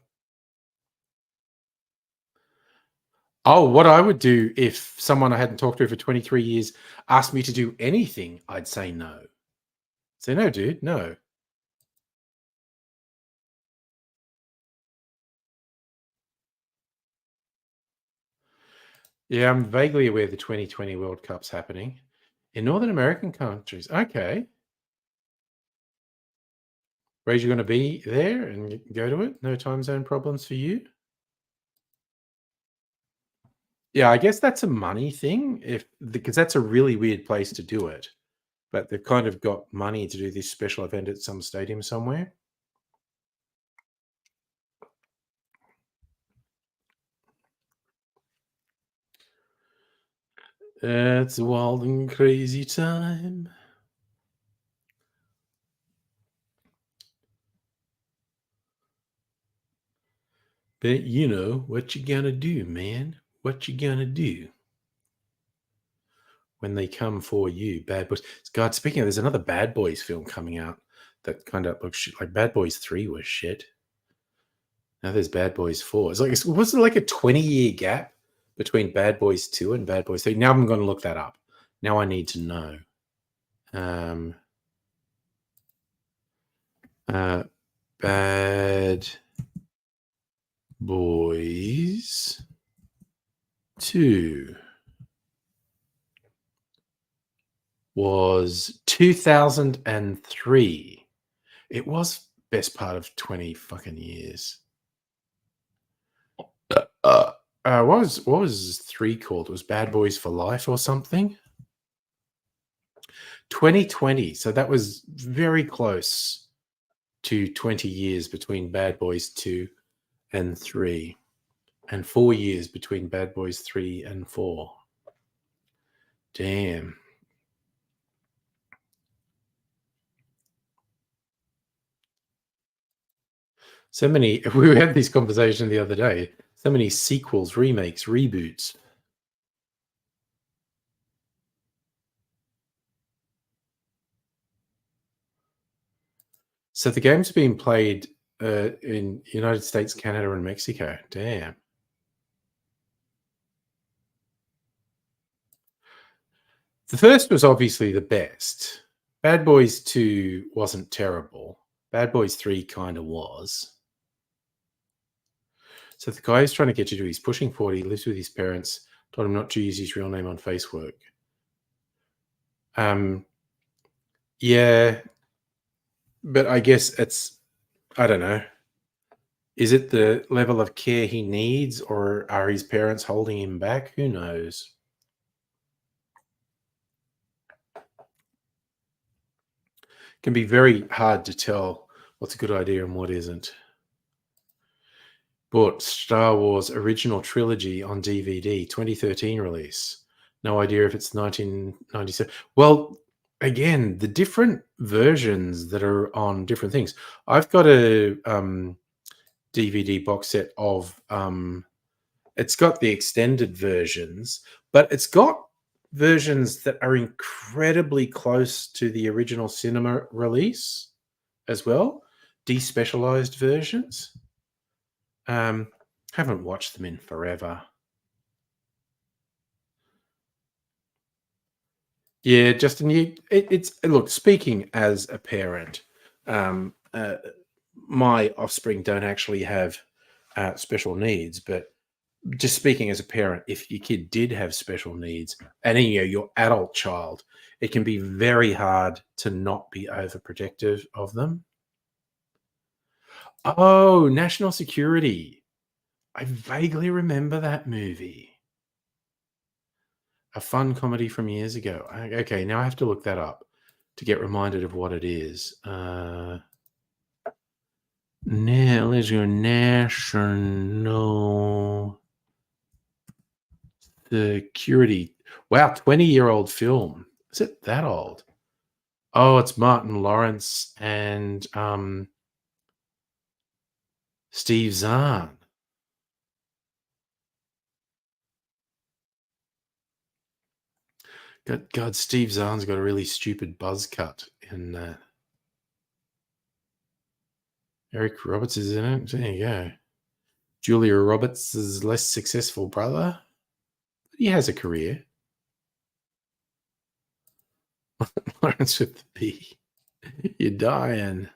Oh, what I would do if someone I hadn't talked to for 23 years asked me to do anything, I'd say no. Say, "No, dude, no." Yeah, I'm vaguely aware the 2020 World Cup's happening in Northern American countries. Okay. Rage, you gonna be there and go to it? No time zone problems for you? Yeah, I guess that's a money thing if because that's a really weird place to do it, but they've kind of got money to do this special event at some stadium somewhere. It's a wild and crazy time. But you know what you gonna do, man. What you gonna do when they come for you, Bad Boys? God, speaking of, there's another Bad Boys film coming out that kind of looks shit. Like Bad Boys 3 was shit. Now there's Bad Boys 4. It's like, wasn't it like a 20-year gap between Bad Boys 2 and Bad Boys 3? Now I'm going to look that up. Now I need to know. Um, Bad Boys 2 was 2003. It was best part of 20 fucking years. What was 3 called? It was Bad Boys for Life or something? 2020. So that was very close to 20 years between Bad Boys 2 and 3, and 4 years between Bad Boys 3 and 4. Damn. So many. We had this conversation the other day. So many sequels, remakes, reboots. So the game's being played in United States, Canada, and Mexico. Damn. The first was obviously the best. Bad Boys 2 wasn't terrible. Bad Boys 3 kind of was. So the guy who's trying to get you to, he's pushing 40, lives with his parents, told him not to use his real name on Facebook. Yeah, but I guess it's, I don't know. Is it the level of care he needs, or are his parents holding him back? Who knows? Can be very hard to tell what's a good idea and what isn't. Bought Star Wars original trilogy on DVD, 2013 release. No idea if it's 1997. Well, again, the different versions that are on different things. I've got a DVD box set of it's got the extended versions, but it's got versions that are incredibly close to the original cinema release as well, despecialized versions. Haven't watched them in forever. Yeah, Justin, it's look. Speaking as a parent, um, uh, my offspring don't actually have special needs, but just speaking as a parent, if your kid did have special needs, and your adult child, it can be very hard to not be overprotective of them. Oh, National Security. I vaguely remember that movie. A fun comedy from years ago. Okay, now I have to look that up to get reminded of what it is. Let's go national security. Wow, 20-year-old film. Is it that old? Oh, it's Martin Lawrence and Steve Zahn. God, Steve Zahn's got a really stupid buzz cut in that. Eric Roberts is in it. There you go. Julia Roberts' less successful brother. He has a career. Lawrence with the B. You're dying.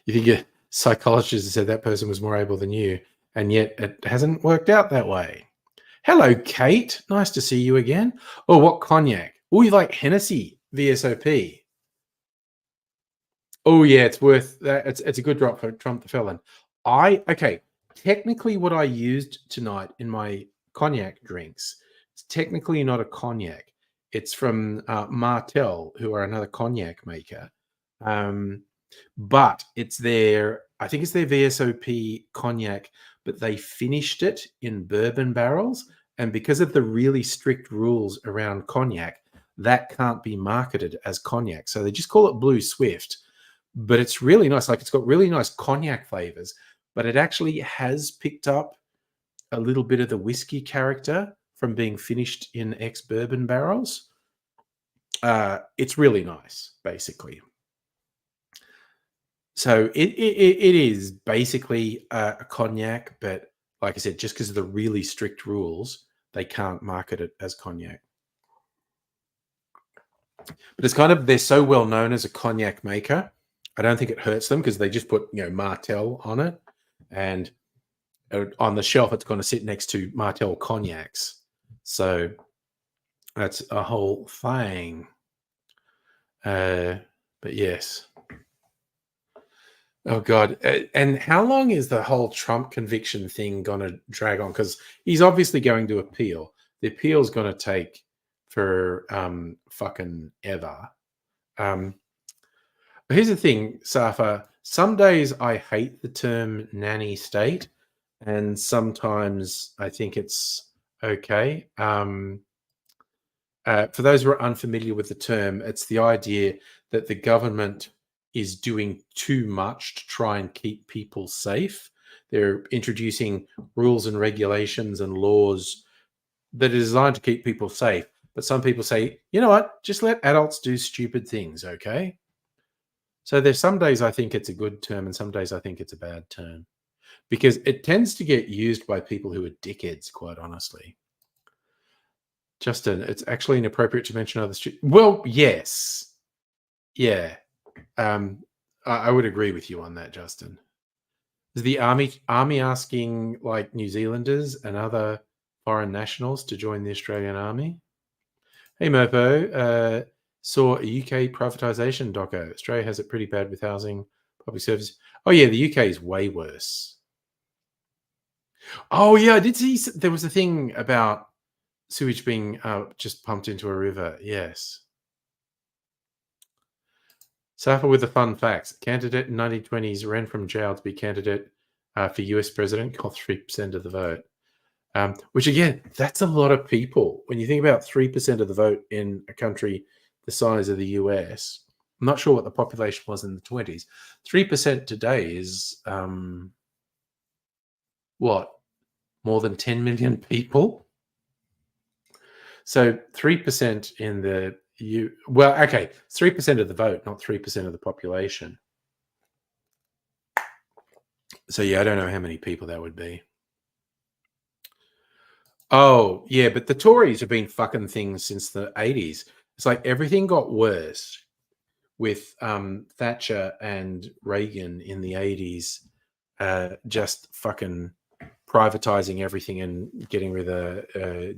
You think a psychologist has said that person was more able than you, and yet it hasn't worked out that way. Hello, Kate. Nice to see you again. Oh, what cognac? Oh, you like Hennessy VSOP? Oh, yeah, it's worth that. It's a good drop for Trump the Felon. Okay. Technically, what I used tonight in my cognac drinks, it's technically not a cognac. It's from Martell, who are another cognac maker. But it's I think it's their VSOP cognac, but they finished it in bourbon barrels. And because of the really strict rules around cognac, that can't be marketed as cognac. So they just call it Blue Swift. But it's really nice. Like, it's got really nice cognac flavors, but it actually has picked up a little bit of the whiskey character from being finished in ex bourbon barrels. It's really nice, basically. So it is basically a cognac, but like I said, just because of the really strict rules, they can't market it as cognac. But it's kind of, they're so well known as a cognac maker. I don't think it hurts them because they just put, Martell on it, and on the shelf it's going to sit next to Martell cognacs. So that's a whole thing. But yes. Oh God! And how long is the whole Trump conviction thing going to drag on? Because he's obviously going to appeal. The appeal's going to take for fucking ever. Here's the thing, Safa. Some days I hate the term nanny state, and sometimes I think it's okay. For those who are unfamiliar with the term, it's the idea that the government is doing too much to try and keep people safe. They're introducing rules and regulations and laws that are designed to keep people safe. But some people say, you know what, just let adults do stupid things, okay? So there's some days I think it's a good term, and some days I think it's a bad term, because it tends to get used by people who are dickheads, quite honestly. Justin, it's actually inappropriate to mention other students. Well, yes. Yeah. I would agree with you on that, Justin. Is the army asking like New Zealanders and other foreign nationals to join the Australian Army? Hey, Mopo, saw a UK privatisation doco. Australia has it pretty bad with housing, public service. Oh yeah, the UK is way worse. Oh yeah, I did see there was a thing about sewage being just pumped into a river. Yes. Safa with the fun facts. Candidate in 1920s ran from jail to be candidate for US president, got 3% of the vote. Which again, that's a lot of people. When you think about 3% of the vote in a country the size of the US, I'm not sure what the population was in the 20s. 3% today is what? More than 10 million people? So 3% in the well, okay, 3% of the vote, not 3% of the population. So yeah, I don't know how many people that would be. Oh, yeah, but the Tories have been fucking things since the 80s. It's like everything got worse with Thatcher and Reagan in the 80s, just fucking privatizing everything and getting rid of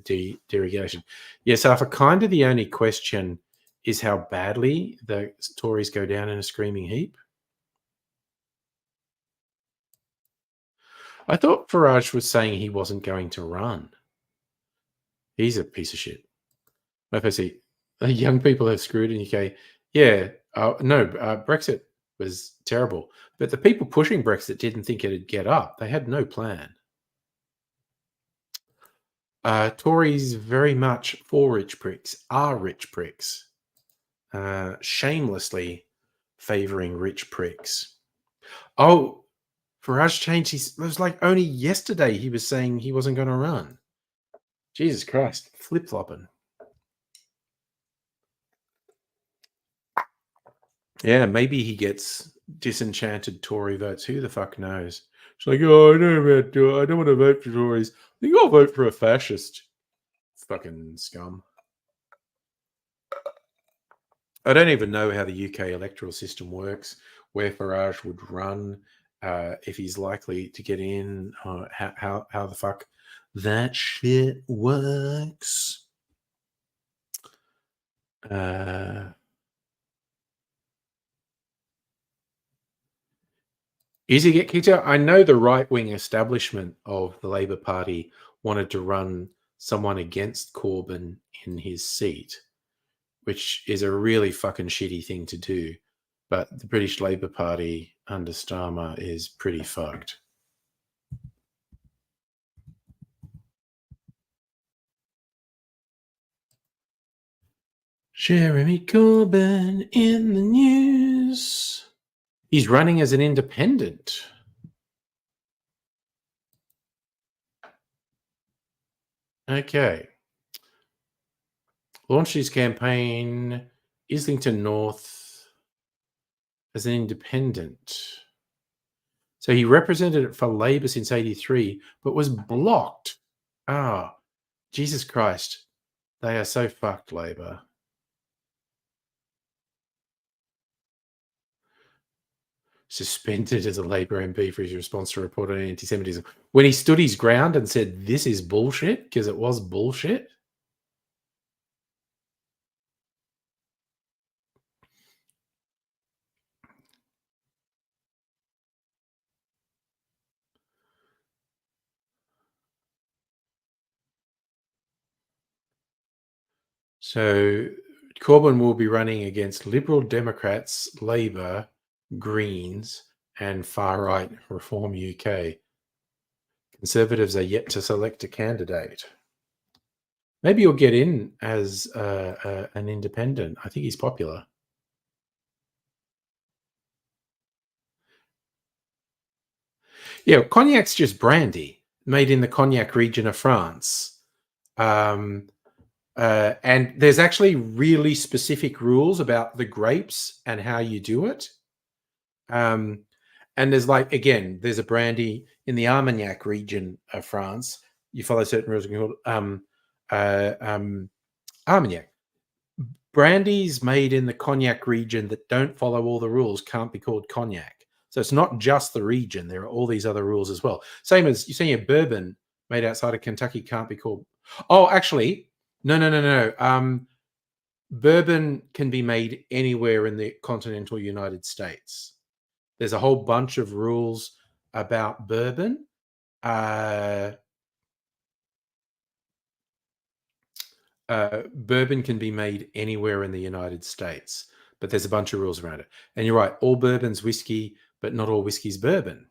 deregulation. Yes, Arthur, kind of the only question is how badly the Tories go down in a screaming heap. I thought Farage was saying he wasn't going to run. He's a piece of shit. FSC, young people have screwed in UK. Yeah, no, Brexit was terrible. But the people pushing Brexit didn't think it'd get up. They had no plan. Tories very much for rich pricks, are rich pricks, shamelessly favouring rich pricks. Oh, Farage changed his. It was like only yesterday he was saying he wasn't going to run. Jesus Christ, flip flopping. Yeah, maybe he gets disenchanted Tory votes. Who the fuck knows? It's like, oh, I know about I don't want to vote for Tories. I think I'll vote for a fascist. Fucking scum. I don't even know how the UK electoral system works, where Farage would run, if he's likely to get in, how the fuck that shit works. Is he get kicked out? I know the right-wing establishment of the Labour Party wanted to run someone against Corbyn in his seat, which is a really fucking shitty thing to do. But the British Labour Party under Starmer is pretty fucked. Jeremy Corbyn in the news. He's running as an independent. Okay. Launched his campaign Islington North as an independent. So he represented it for Labor since 83, but was blocked. Ah, Jesus Christ. They are so fucked, Labor. Suspended as a Labor MP for his response to report on anti-Semitism. When he stood his ground and said, this is bullshit, because it was bullshit. So Corbyn will be running against Liberal Democrats, Labor, Greens, and far-right Reform UK. Conservatives are yet to select a candidate. Maybe he'll get in as an independent. I think he's popular. Yeah, Cognac's just brandy made in the Cognac region of France. And there's actually really specific rules about the grapes and how you do it. And there's like, again, there's a brandy in the Armagnac region of France. You follow certain rules called Armagnac. Brandies made in the Cognac region that don't follow all the rules can't be called Cognac. So it's not just the region. There are all these other rules as well. Same as you're saying a bourbon made outside of Kentucky can't be called. Oh, actually, no. Bourbon can be made anywhere in the continental United States. There's a whole bunch of rules about bourbon. Bourbon can be made anywhere in the United States, but there's a bunch of rules around it. And you're right, all bourbon's whiskey, but not all whiskey's bourbon.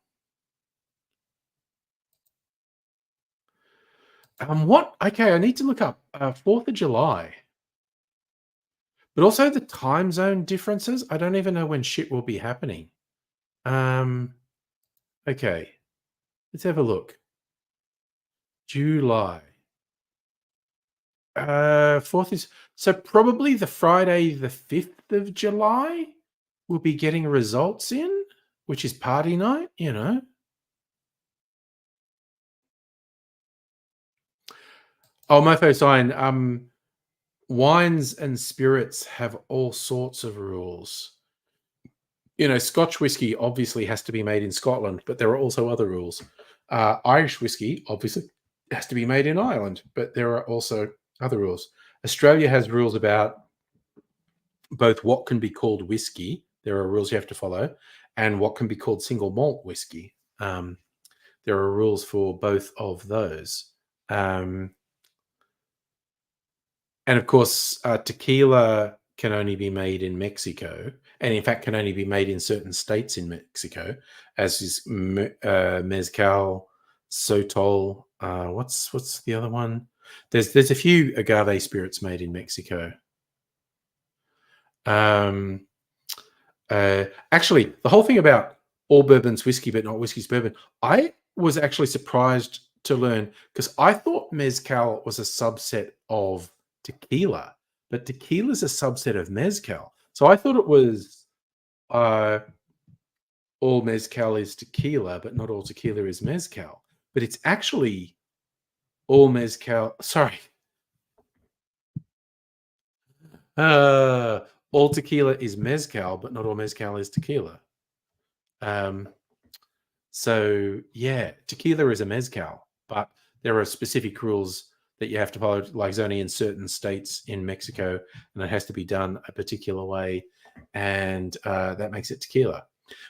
What? Okay, I need to look up 4th of July. But also the time zone differences. I don't even know when shit will be happening. Okay, let's have a look. July. 4th is so probably the Friday, the 5th of July, we'll be getting results in, which is party night, you know. Oh, Mofo sign. Wines and spirits have all sorts of rules. You know, Scotch whiskey obviously has to be made in Scotland, but there are also other rules. Irish whiskey obviously has to be made in Ireland, but there are also other rules. Australia has rules about both what can be called whiskey. There are rules you have to follow, and what can be called single malt whiskey. There are rules for both of those. And of course, tequila can only be made in Mexico, and in fact can only be made in certain states in Mexico, as is mezcal, sotol. What's the other one? There's a few agave spirits made in Mexico. Um, Actually, the whole thing about all bourbon's whiskey, but not whiskey's bourbon, I was actually surprised to learn because I thought mezcal was a subset of tequila, but tequila is a subset of mezcal. So I thought it was uh, all mezcal is tequila, but not all tequila is mezcal. But it's actually all mezcal. Sorry, uh, all tequila is mezcal, but not all mezcal is tequila. Um, So yeah, tequila is a mezcal, but there are specific rules that you have to follow, like it's only in certain states in Mexico, and it has to be done a particular way, and that makes it tequila.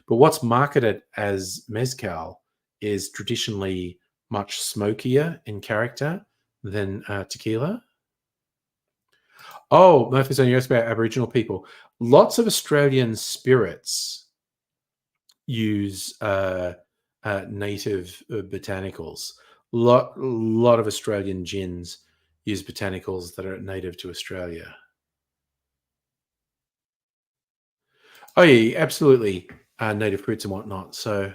But what's marketed as mezcal is traditionally much smokier in character than tequila. Oh, Murphy's on US about Aboriginal people. Lots of Australian spirits use native botanicals. Lot of Australian gins use botanicals that are native to Australia. Oh yeah, absolutely, native fruits and whatnot. So,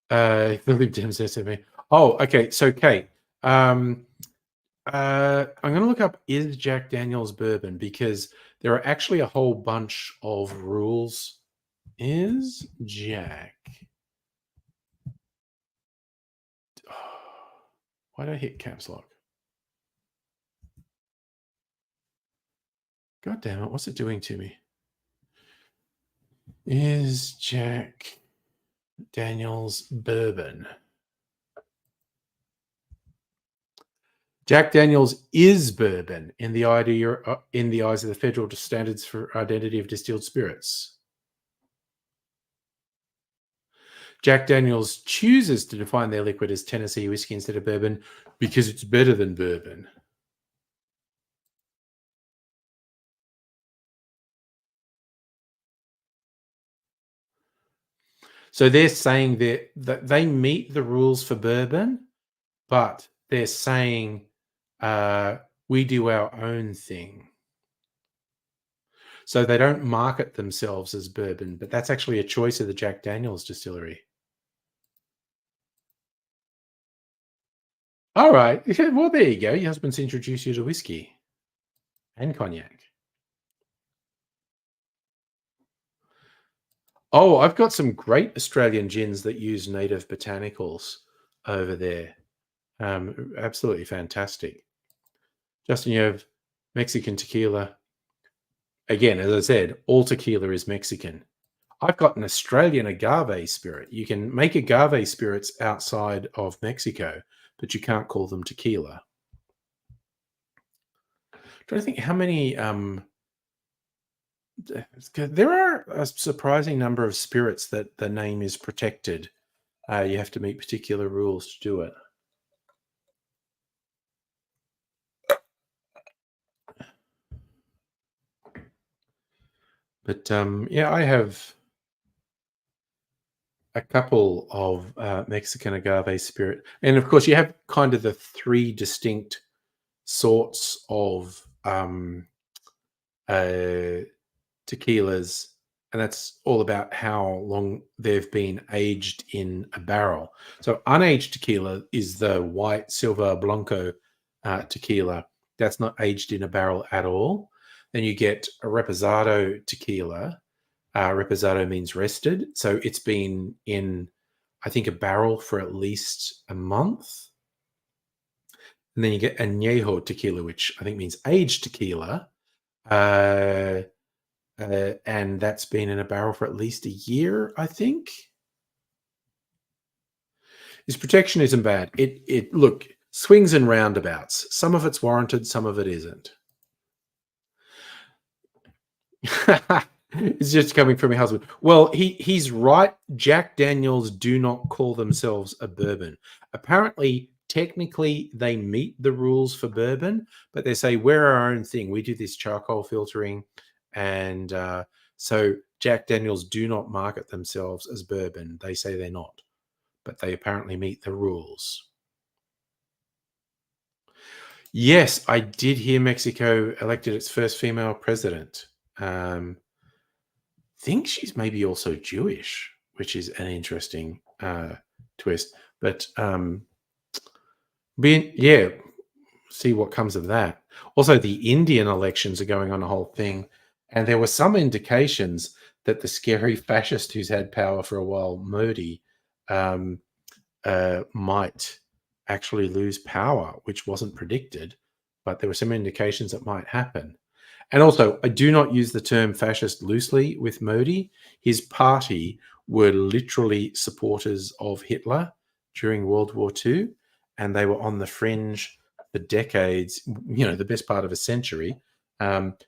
Philip James says to me, "Oh, okay." So, Kate, I'm going to look up is Jack Daniel's bourbon because there are actually a whole bunch of rules. Is Jack? Why did I hit caps lock? God damn it! What's it doing to me? Is Jack Daniel's bourbon? Jack Daniel's is bourbon in the in the eyes of the federal standards for identity of distilled spirits. Jack Daniel's chooses to define their liquid as Tennessee whiskey instead of bourbon because it's better than bourbon. So they're saying that they meet the rules for bourbon, but they're saying we do our own thing. So they don't market themselves as bourbon, but that's actually a choice of the Jack Daniel's distillery. All right. Well, there you go. Your husband's introduced you to whiskey and cognac. Oh, I've got some great Australian gins that use native botanicals over there. Absolutely fantastic. Justin, you have Mexican tequila. Again, as I said, all tequila is Mexican. I've got an Australian agave spirit. You can make agave spirits outside of Mexico, but you can't call them tequila. Trying to think how many. There are a surprising number of spirits that the name is protected. You have to meet particular rules to do it. But yeah, I have a couple of Mexican agave spirit, and of course, you have kind of the three distinct sorts of uh, tequilas, and that's all about how long they've been aged in a barrel. So unaged tequila is the white Silva Blanco tequila. That's not aged in a barrel at all. Then you get a reposado tequila. Reposado means rested. So it's been in, I think, a barrel for at least a month. And then you get añejo tequila, which I think means aged tequila. And that's been in a barrel for at least a year, I think. This protection isn't bad. It look, swings and roundabouts. Some of it's warranted, some of it isn't. It's just coming from your husband. Well, he's right. Jack Daniels do not call themselves a bourbon. Apparently, technically they meet the rules for bourbon, but they say we're our own thing. We do this charcoal filtering, and so Jack Daniels do not market themselves as bourbon. They say they're not, but they apparently meet the rules. Yes, I did hear Mexico elected its first female president. Think she's maybe also Jewish, which is an interesting twist. But yeah, see what comes of that. Also, the Indian elections are going on a whole thing, and there were some indications that the scary fascist who's had power for a while, Modi, might actually lose power, which wasn't predicted, but there were some indications it might happen. And also, I do not use the term fascist loosely with Modi. His party were literally supporters of Hitler during World War II, and they were on the fringe for decades, the best part of a century,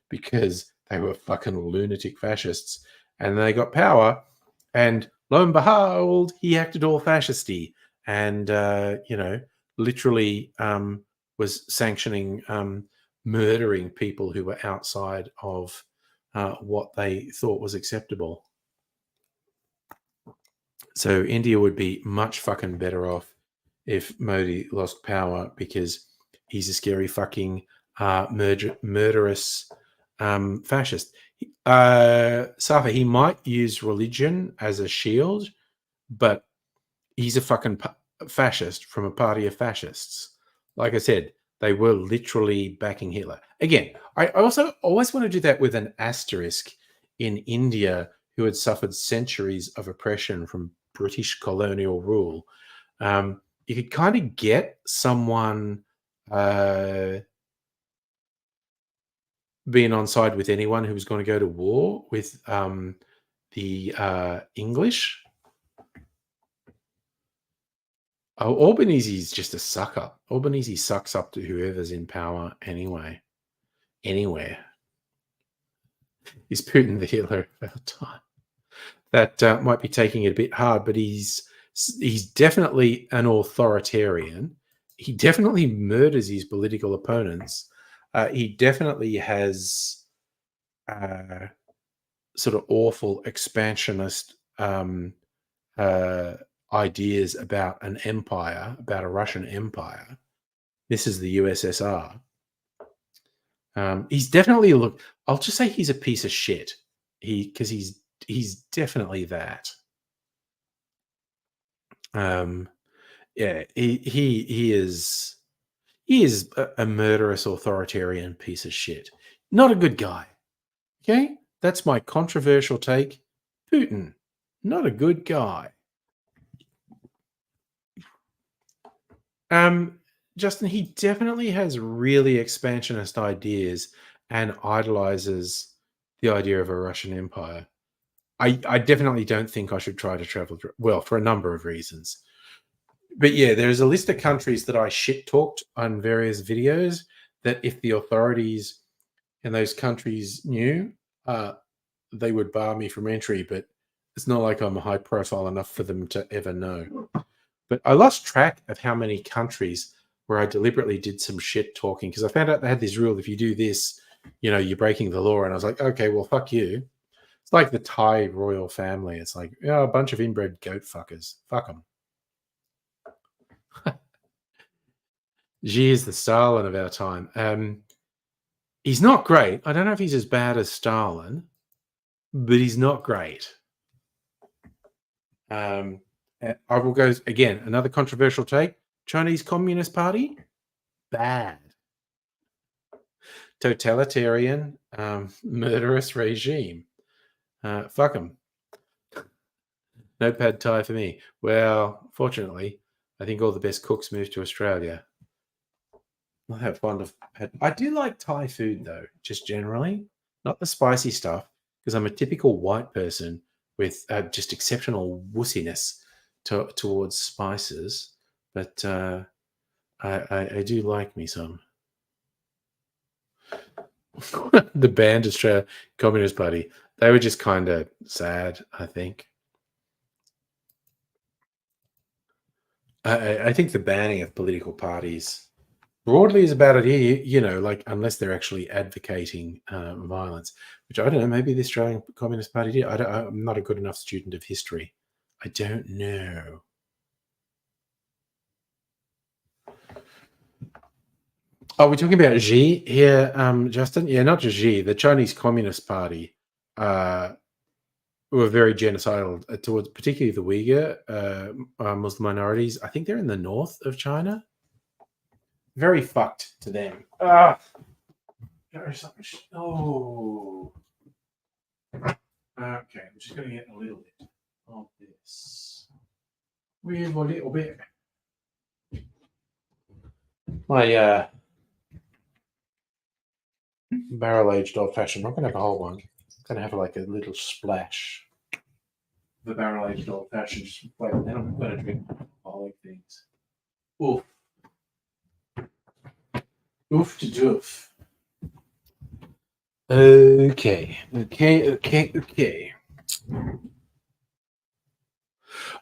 because they were fucking lunatic fascists. And they got power, and lo and behold, he acted all fascisty and, literally was sanctioning murdering people who were outside of what they thought was acceptable. So India would be much fucking better off if Modi lost power, because he's a scary fucking murderous fascist. Safa, he might use religion as a shield, but he's a fucking fascist from a party of fascists. Like I said, they were literally backing Hitler. Again, I also always want to do that with an asterisk in India, who had suffered centuries of oppression from British colonial rule. You could kind of get someone being on side with anyone who was going to go to war with the English. Oh, Albanese is just a suck up. Albanese sucks up to whoever's in power anyway. Anywhere. Is Putin the Hitler of our time? That might be taking it a bit hard, but he's definitely an authoritarian. He definitely murders his political opponents. He definitely has sort of awful expansionist ideas about an empire, about a Russian empire. This is the USSR. He's definitely I'll just say he's a piece of shit. Because he's definitely that. Yeah, he is a murderous authoritarian piece of shit. Not a good guy. Okay, that's my controversial take. Putin, not a good guy. Justin, he definitely has really expansionist ideas and idolizes the idea of a Russian empire. I definitely don't think I should try to travel through, well, for a number of reasons. But yeah, there's a list of countries that I shit talked on various videos that if the authorities in those countries knew, they would bar me from entry. But it's not like I'm high profile enough for them to ever know. But I lost track of how many countries where I deliberately did some shit talking, because I found out they had this rule: if you do this, you're breaking the law. And I was like, okay, well, fuck you. It's like the Thai royal family. It's like, a bunch of inbred goat fuckers. Fuck them. Xi is the Stalin of our time. He's not great. I don't know if he's as bad as Stalin, but he's not great. I will go again. Another controversial take: Chinese Communist Party, bad, totalitarian, murderous regime. Fuck them. No pad Thai for me. Well, fortunately, I think all the best cooks moved to Australia. Not that fond of pad. I do like Thai food though, just generally, not the spicy stuff, because I'm a typical white person with just exceptional wussiness towards spices. But I do like me some. The banned Australia Communist Party. They were just kind of sad, I think. I think the banning of political parties broadly is a bad idea. Like unless they're actually advocating violence, which I don't know. Maybe the Australian Communist Party did. I'm not a good enough student of history. I don't know. Oh, we're talking about Xi here, Justin. Yeah, not just Xi. The Chinese Communist Party were very genocidal towards, particularly the Uyghur Muslim minorities. I think they're in the north of China. Very fucked to them. There's so much. Oh. Okay, I'm just going to get a little bit of this. We have a little bit. My barrel aged old fashioned. I'm not going to have a whole one. I'm going to have like a little splash. The barrel aged old fashioned. Just wait, then I'm going to drink alcoholic things. Oof. Oof to doof. Okay.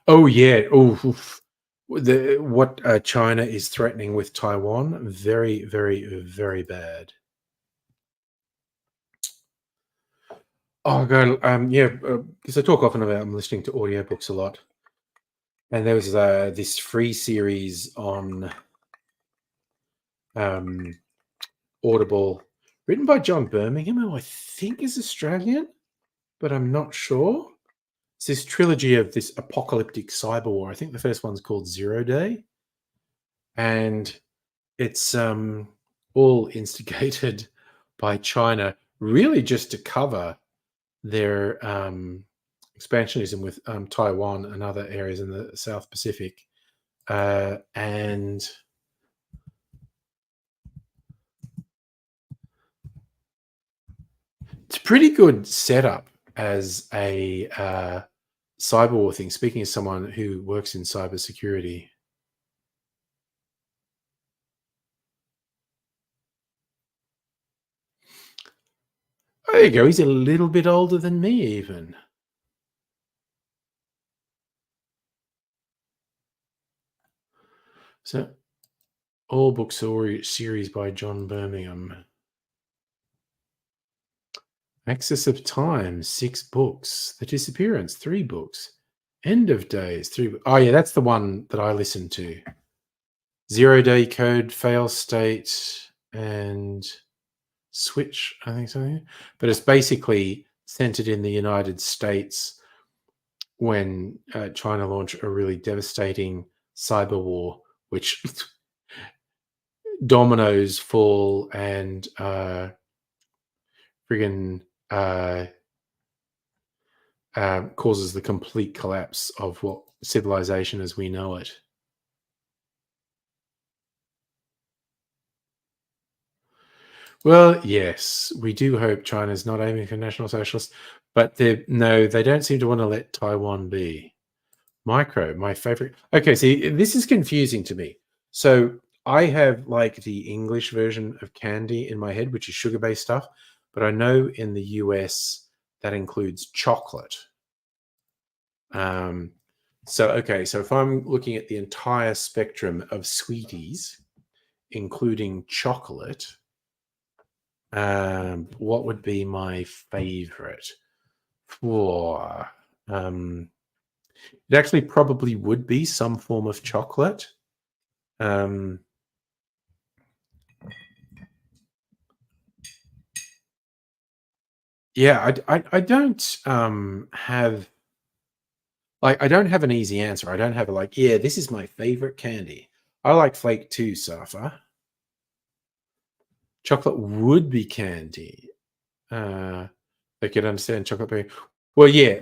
Oh yeah. Oh, oof. What China is threatening with Taiwan, very, very, very bad. Oh god, yeah, because I talk often about I'm listening to audiobooks a lot, and there was this free series on Audible, written by John Birmingham, who I think is Australian, but I'm not sure. It's this trilogy of this apocalyptic cyber war. I think the first one's called Zero Day, and it's all instigated by China, really just to cover their expansionism with Taiwan and other areas in the South Pacific. And it's a pretty good setup as a cyber war thing. Speaking as someone who works in cybersecurity. Oh, there you go. He's a little bit older than me, even. So, all books or series by John Birmingham. Axis of Time, 6 books. The Disappearance, 3 books. End of Days, 3. Oh, yeah, that's the one that I listened to. Zero Day Code, Fail State, and Switch, I think so. But it's basically centered in the United States when China launched a really devastating cyber war, which dominoes fall and friggin' causes the complete collapse of what civilization as we know it. Well, yes, we do hope China's not aiming for National Socialists, but they don't seem to want to let Taiwan be. Micro, my favorite. Okay, see, this is confusing to me. So I have like the English version of candy in my head, which is sugar-based stuff, but I know in the US that includes chocolate. So if I'm looking at the entire spectrum of sweeties, including chocolate, what would be my favorite? It actually probably would be some form of chocolate. Yeah, I don't have like I don't have an easy answer. I don't have a like, yeah, this is my favorite candy. I like Flake too, Safa. Chocolate would be candy. They could understand chocolate being well, yeah.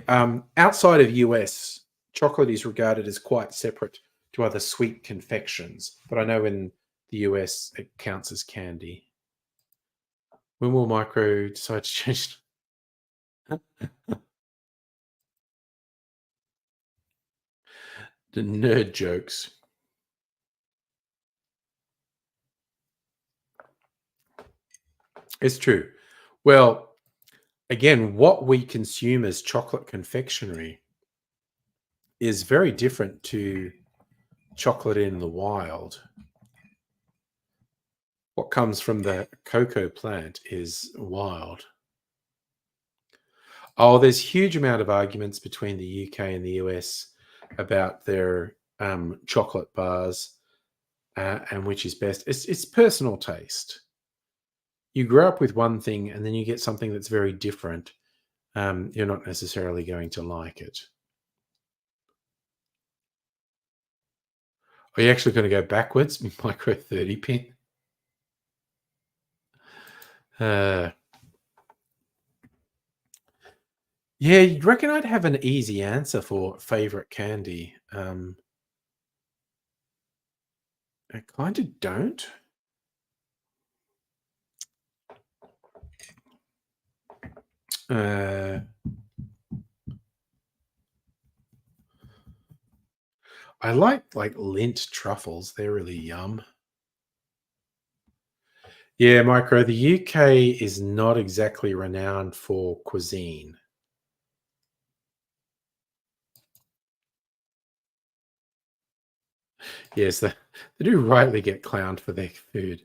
Outside of US, chocolate is regarded as quite separate to other sweet confections, but I know in the US it counts as candy. When will Micro decide to change? The nerd jokes. It's true. Well, again, what we consume as chocolate confectionery is very different to chocolate in the wild. What comes from the cocoa plant is wild. Oh, there's huge amount of arguments between the UK and the US about their chocolate bars and which is best. It's personal taste. You grow up with one thing and then you get something that's very different. You're not necessarily going to like it. Are you actually going to go backwards? Micro 30 pin? Uh, yeah, you'd reckon I'd have an easy answer for favorite candy. I kind of don't. Uh, I like Lindt truffles. They're really yum. Yeah, Micro, the UK is not exactly renowned for cuisine. Yes, they do rightly get clowned for their food.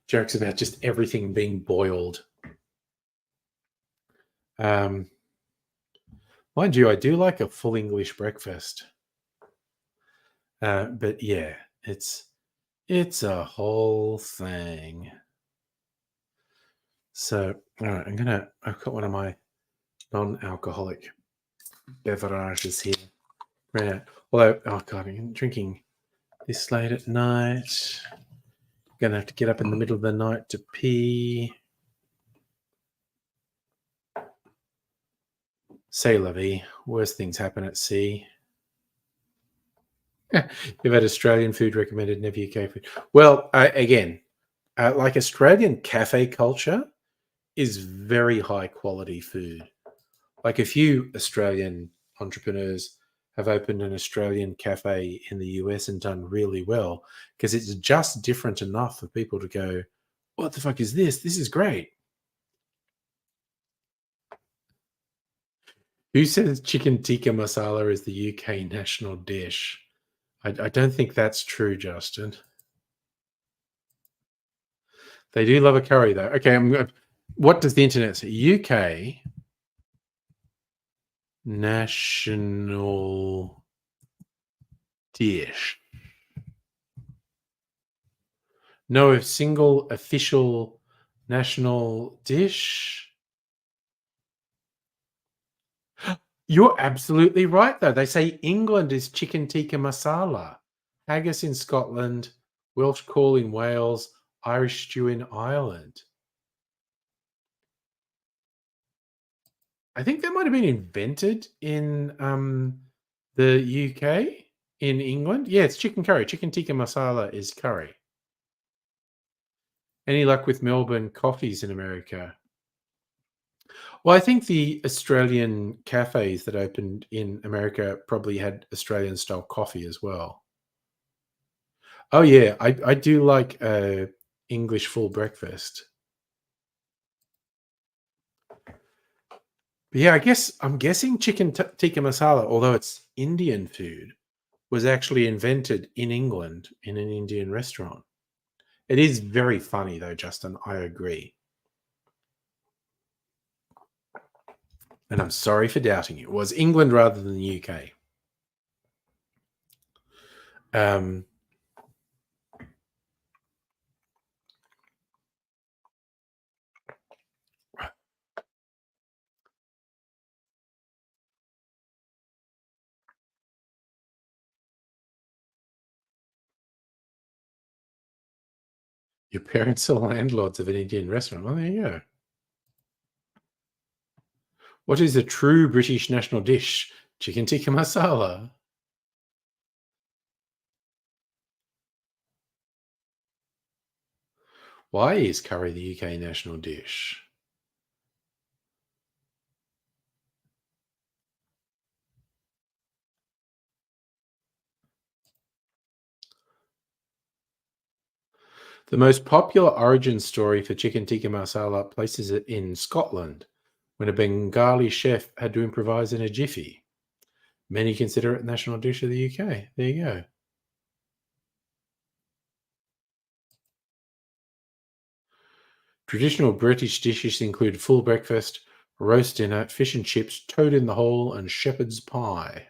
Jokes about just everything being boiled. Um, Mind you, I do like a full English breakfast. But yeah, it's a whole thing. So, all right, I've got one of my non-alcoholic beverages here. Right. Although, oh God, I'm drinking this late at night. Gonna have to get up in the middle of the night to pee. Say la vie. Worst things happen at sea. You've had Australian food recommended, never UK food. Well, again, like Australian cafe culture is very high quality food. Like a few Australian entrepreneurs have opened an Australian cafe in the US and done really well because it's just different enough for people to go, what the fuck is this? This is great. Who says chicken tikka masala is the UK national dish? I don't think that's true, Justin. They do love a curry, though. Okay, what does the internet say? UK national dish. No single official national dish. You're absolutely right, though. They say England is chicken tikka masala, haggis in Scotland, Welsh cawl in Wales, Irish stew in Ireland. I think that might have been invented in the UK, in England. Yeah, it's chicken curry. Chicken tikka masala is curry. Any luck with Melbourne coffees in America? Well, I think the Australian cafes that opened in America probably had Australian style coffee as well. Oh yeah, I do like English full breakfast. But yeah, I guess I'm guessing chicken tikka masala, although it's Indian food, was actually invented in England in an Indian restaurant. It is very funny though, Justin. I agree. And I'm sorry for doubting you. It was England rather than the UK. Um, your parents are landlords of an Indian restaurant. Well, there you go. What is a true British national dish? Chicken tikka masala. Why is curry the UK national dish? The most popular origin story for chicken tikka masala places it in Scotland, when a Bengali chef had to improvise in a jiffy. Many consider it national dish of the UK. There you go. Traditional British dishes include full breakfast, roast dinner, fish and chips, toad in the hole, and shepherd's pie.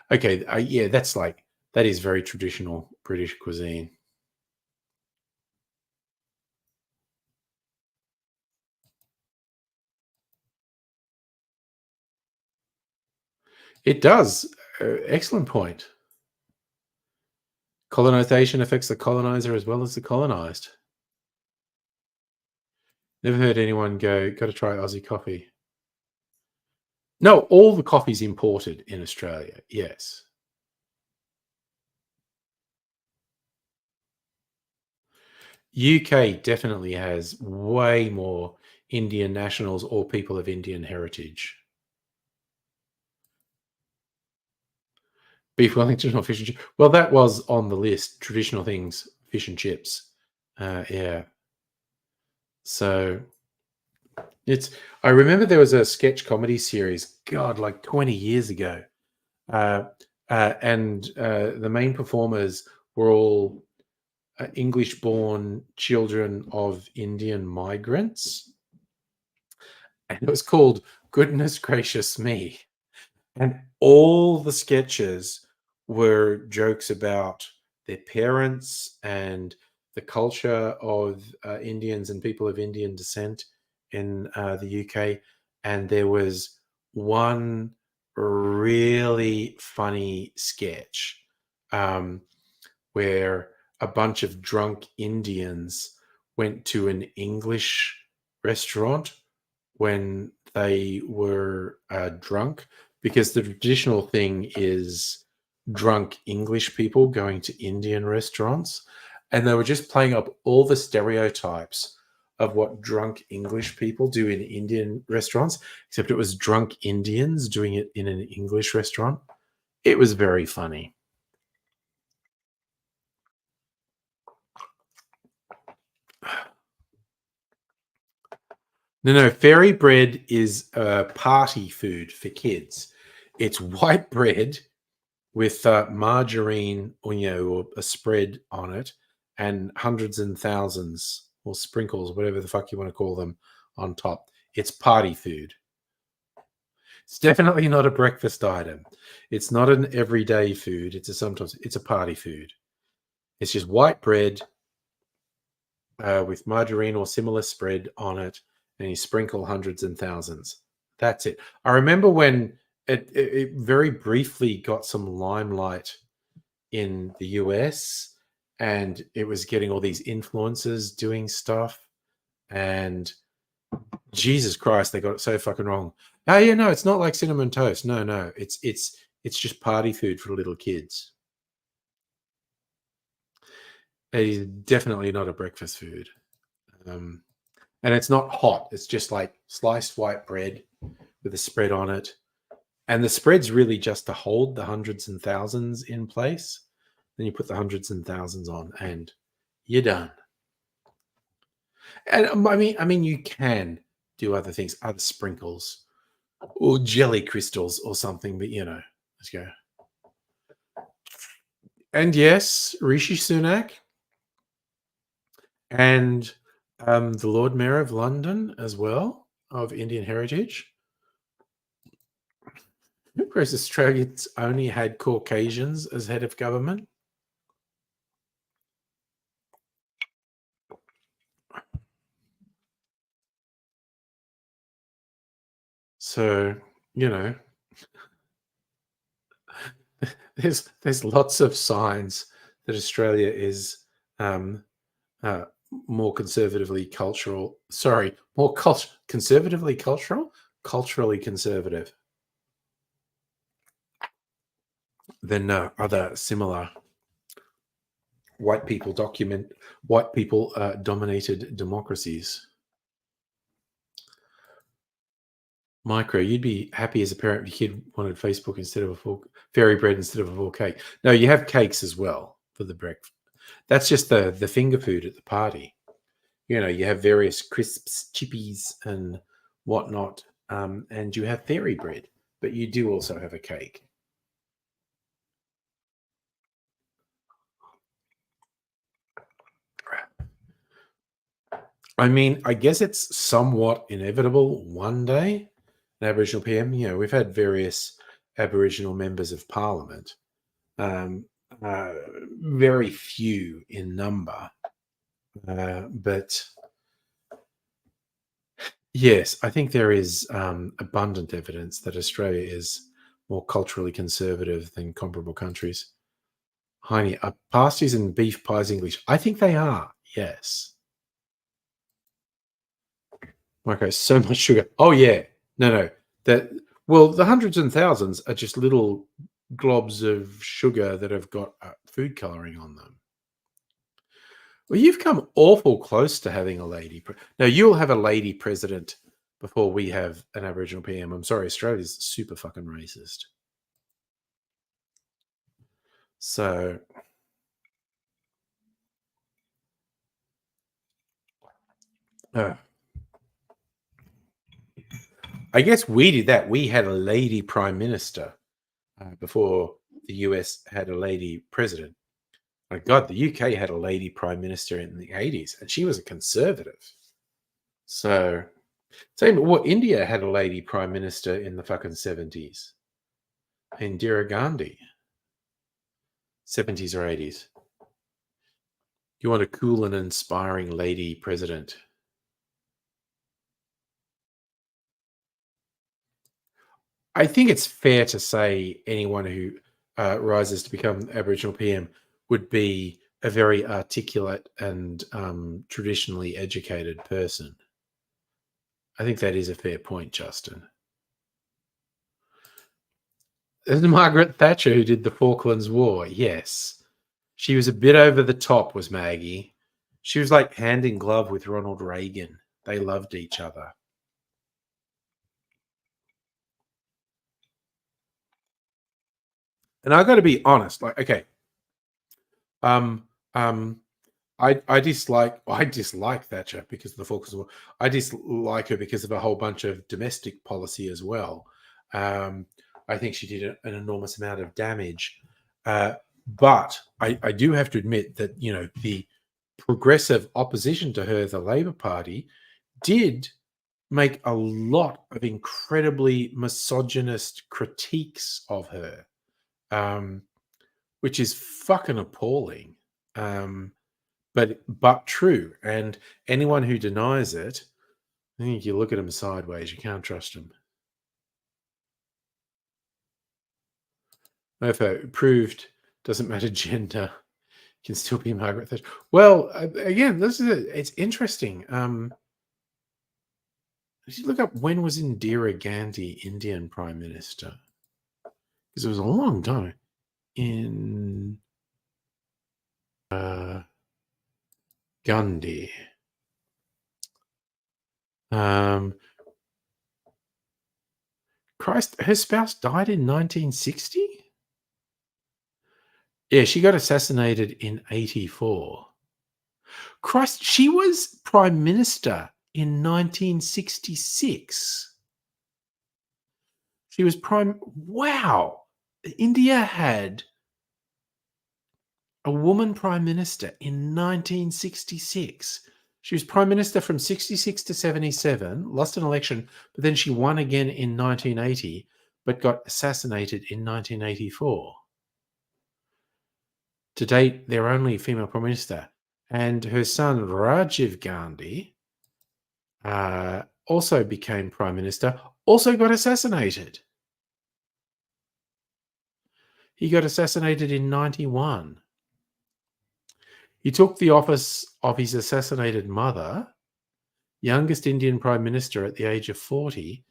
Okay, yeah, that is very traditional British cuisine. It does. Excellent point. Colonization affects the colonizer as well as the colonized. Never heard anyone go, got to try Aussie coffee. No, all the coffee's imported in Australia. Yes. UK definitely has way more Indian nationals or people of Indian heritage. Beef Wellington or fish and chips. Well, that was on the list. Traditional things, fish and chips. Yeah. So it's. I remember there was a sketch comedy series. God, like 20 years ago, uh, and the main performers were all English-born children of Indian migrants, and it was called "Goodness Gracious Me." And all the sketches were jokes about their parents and the culture of Indians and people of Indian descent in the UK. And there was one really funny sketch um, where a bunch of drunk Indians went to an English restaurant when they were drunk, because the traditional thing is drunk English people going to Indian restaurants. And they were just playing up all the stereotypes of what drunk English people do in Indian restaurants, except it was drunk Indians doing it in an English restaurant. It was very funny. No, fairy bread is party food for kids. It's white bread with margarine or or a spread on it, and hundreds and thousands or sprinkles, whatever the fuck you want to call them, on top. It's party food. It's definitely not a breakfast item. It's not an everyday food. It's a party food. It's just white bread with margarine or similar spread on it, and you sprinkle hundreds and thousands. That's it. I remember when it very briefly got some limelight in the US, and it was getting all these influencers doing stuff, and Jesus Christ, they got it so fucking wrong. Oh yeah, no, it's not like cinnamon toast. No, it's just party food for little kids. It is definitely not a breakfast food. Um, and it's not hot. It's just like sliced white bread with a spread on it. And the spread's really just to hold the hundreds and thousands in place. Then you put the hundreds and thousands on, and you're done. And I mean, you can do other things, other sprinkles or jelly crystals or something, but let's go. And yes, Rishi Sunak and the Lord Mayor of London as well, of Indian heritage. Whereas Australians only had Caucasians as head of government. So, you know, there's lots of signs that Australia is um, uh, more conservatively cultural. Sorry, more conservatively cultural, culturally conservative than other similar white people dominated democracies. Micro, you'd be happy as a parent if your kid wanted Facebook instead of a full fairy bread instead of a full cake. No, you have cakes as well for the breakfast. That's just the finger food at the party. You have various crisps, chippies, and whatnot, and you have fairy bread. but you do also have a cake. I mean, I guess it's somewhat inevitable one day, an Aboriginal PM. You know, we've had various Aboriginal members of Parliament, um, uh, very few in number, but yes, I think there is abundant evidence that Australia is more culturally conservative than comparable countries. Heine, are pasties and beef pies English? I think they are. Yes. Okay, so much sugar. Oh yeah, no. That well, the hundreds and thousands are just little globs of sugar that have got food coloring on them. Well, you've come awful close to having a lady. Now you'll have a lady president before we have an Aboriginal PM. I'm sorry, Australia's super fucking racist. So, I guess we did that. We had a lady prime minister before the US had a lady president. My God, the UK had a lady prime minister in the 80s, and she was a conservative. So, same. Well, India had a lady prime minister in the fucking 70s. Indira Gandhi, 70s or 80s. You want a cool and inspiring lady president? I think it's fair to say anyone who rises to become Aboriginal PM would be a very articulate and traditionally educated person. I think that is a fair point, Justin. And Margaret Thatcher, who did the Falklands War, yes. She was a bit over the top, was Maggie. She was like hand in glove with Ronald Reagan. They loved each other. And I got to be honest, like, okay, um, um, I dislike Thatcher because of the Falklands War. I dislike her because of a whole bunch of domestic policy as well. I think she did an enormous amount of damage. But I do have to admit that, you know, the progressive opposition to her, the Labour Party, did make a lot of incredibly misogynist critiques of her, which is fucking appalling. But true. And anyone who denies it, I think you look at them sideways. You can't trust them. Mofo proved doesn't matter gender, can still be Margaret Thatcher. Well, again, this is it's interesting. If you look up when was Indira Gandhi Indian Prime Minister, because it was a long time in Gandhi. Christ, her spouse died in 1960? Yeah, she got assassinated in 84. Christ, she was prime minister in 1966. She was prime. Wow. India had a woman prime minister in 1966. She was prime minister from 66 to 77, lost an election, but then she won again in 1980, but got assassinated in 1984. To date, their only female prime minister. And her son, Rajiv Gandhi, also became prime minister, also got assassinated. He got assassinated in 91. He took the office of his assassinated mother, youngest Indian prime minister at the age of 40,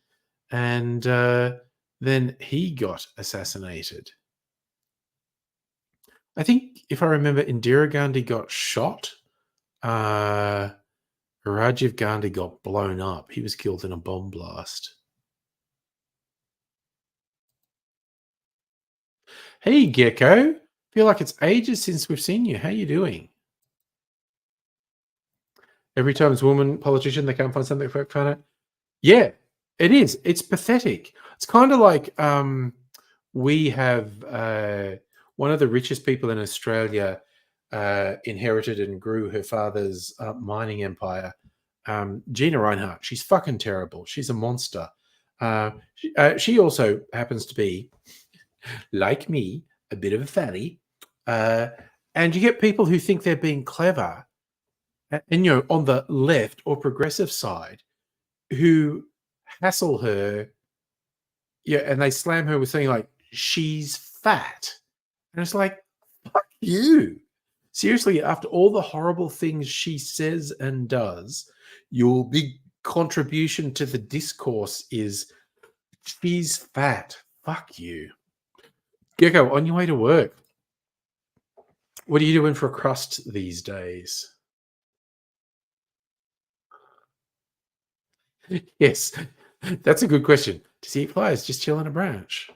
and then he got assassinated. I think, if I remember, Indira Gandhi got shot. Rajiv Gandhi got blown up. He was killed in a bomb blast. Hey, Gecko. Feel like it's ages since we've seen you. How you doing? Every time it's a woman politician, they can't find something to find out. Yeah. It is. It's pathetic. It's kind of like we have one of the richest people in Australia inherited and grew her father's mining empire. Gina Reinhardt. She's fucking terrible. She's a monster. She also happens to be, like me, a bit of a fatty. Uh, and you get people who think they're being clever, and on the left or progressive side, who hassle her, yeah, and they slam her with something like she's fat, and it's like, fuck you. Seriously, after all the horrible things she says and does, your big contribution to the discourse is she's fat. Fuck you. Gecko, on your way to work, what are you doing for a crust these days? Yes, that's a good question. Does he eat flies? Just chill on a branch.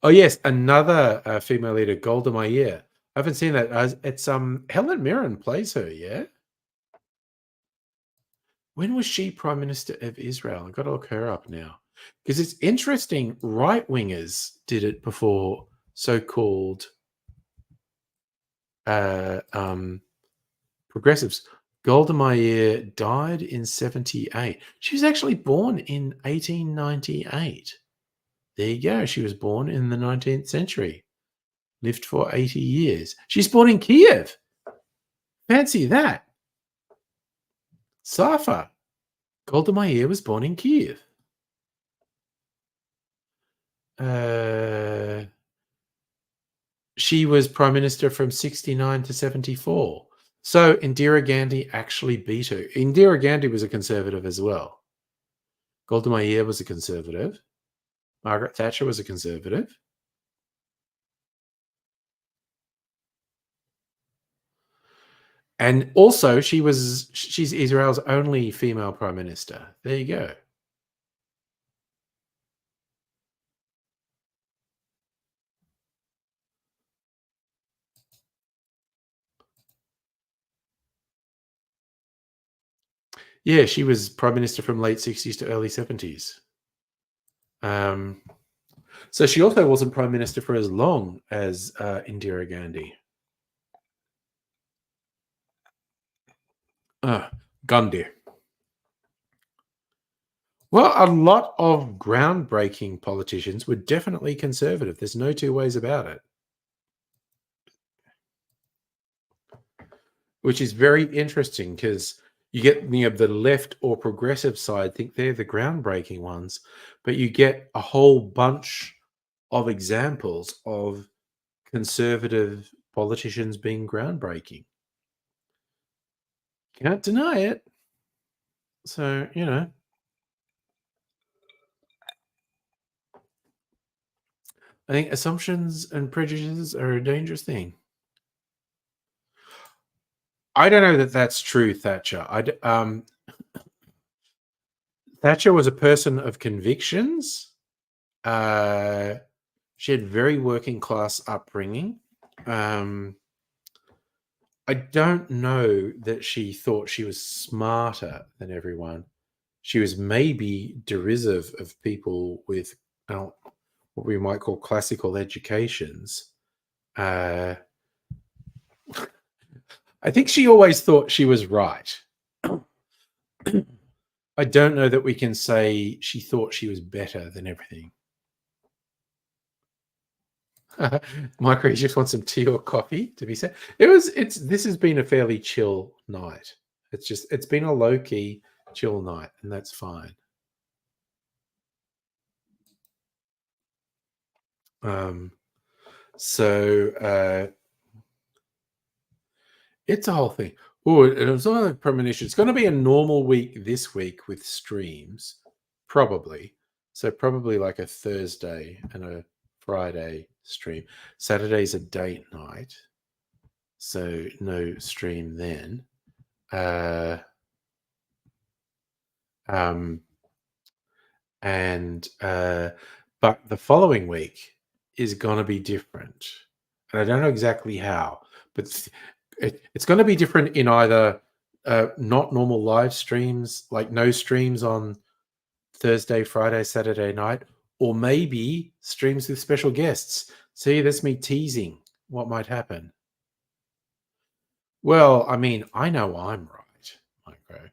Oh yes, another female leader, Golda Meir. I haven't seen that. It's Helen Mirren plays her. Yeah. When was she Prime Minister of Israel? I've got to look her up now because it's interesting. Right wingers did it before so-called uh, um, progressives. Golda Meir died in 78. She was actually born in 1898. There you go. She was born in the 19th century. Lived for 80 years. She's born in Kiev. Fancy that. Safa. Golda Meir was born in Kiev. She was prime minister from 69 to 74. So Indira Gandhi actually beat her. Indira Gandhi was a conservative as well. Golda Meir was a conservative. Margaret Thatcher was a conservative. And also she's Israel's only female prime minister. There you go. Yeah, she was prime minister from late 60s to early 70s. So she also wasn't prime minister for as long as Indira Gandhi. Gandhi. Well, a lot of groundbreaking politicians were definitely conservative. There's no two ways about it. Which is very interesting because you get the left or progressive side think they're the groundbreaking ones, but you get a whole bunch of examples of conservative politicians being groundbreaking. Can't deny it. So, I think assumptions and prejudices are a dangerous thing. I don't know that that's true, Thatcher. Thatcher was a person of convictions. She had very working class upbringing. I don't know that she thought she was smarter than everyone. She was maybe derisive of people with what we might call classical educations. I think she always thought she was right. I don't know that we can say she thought she was better than everything. Micro, you just want some tea or coffee to be said. This has been a fairly chill night. It's been a low key chill night, and that's fine. So it's a whole thing. Oh, it was all a premonition. It's going to be a normal week this week with streams, probably. So probably like a Thursday and a Friday stream. Saturday's a date night, so no stream then. But the following week is going to be different, and I don't know exactly how, but it's going to be different in either not normal live streams, like no streams on Thursday, Friday, Saturday night, or maybe streams with special guests. See, that's me teasing what might happen. Well, I mean, I know I'm right, Micro.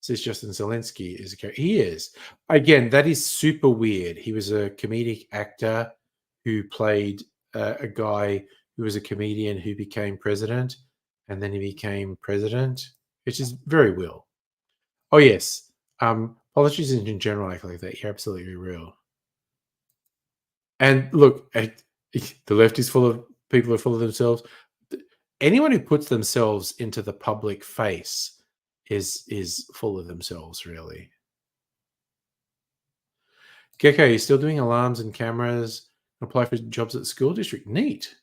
Says Justin Zelensky is a character. He is. Again, that is super weird. He was a comedic actor who played a guy who was a comedian who became president, and then he became president, which is very real. Oh yes, politicians in general act like that. You're absolutely real. And look, the left is full of people who are full of themselves. Anyone who puts themselves into the public face is full of themselves, really. Gecko, you're still doing alarms and cameras. Apply for jobs at the school district. Neat.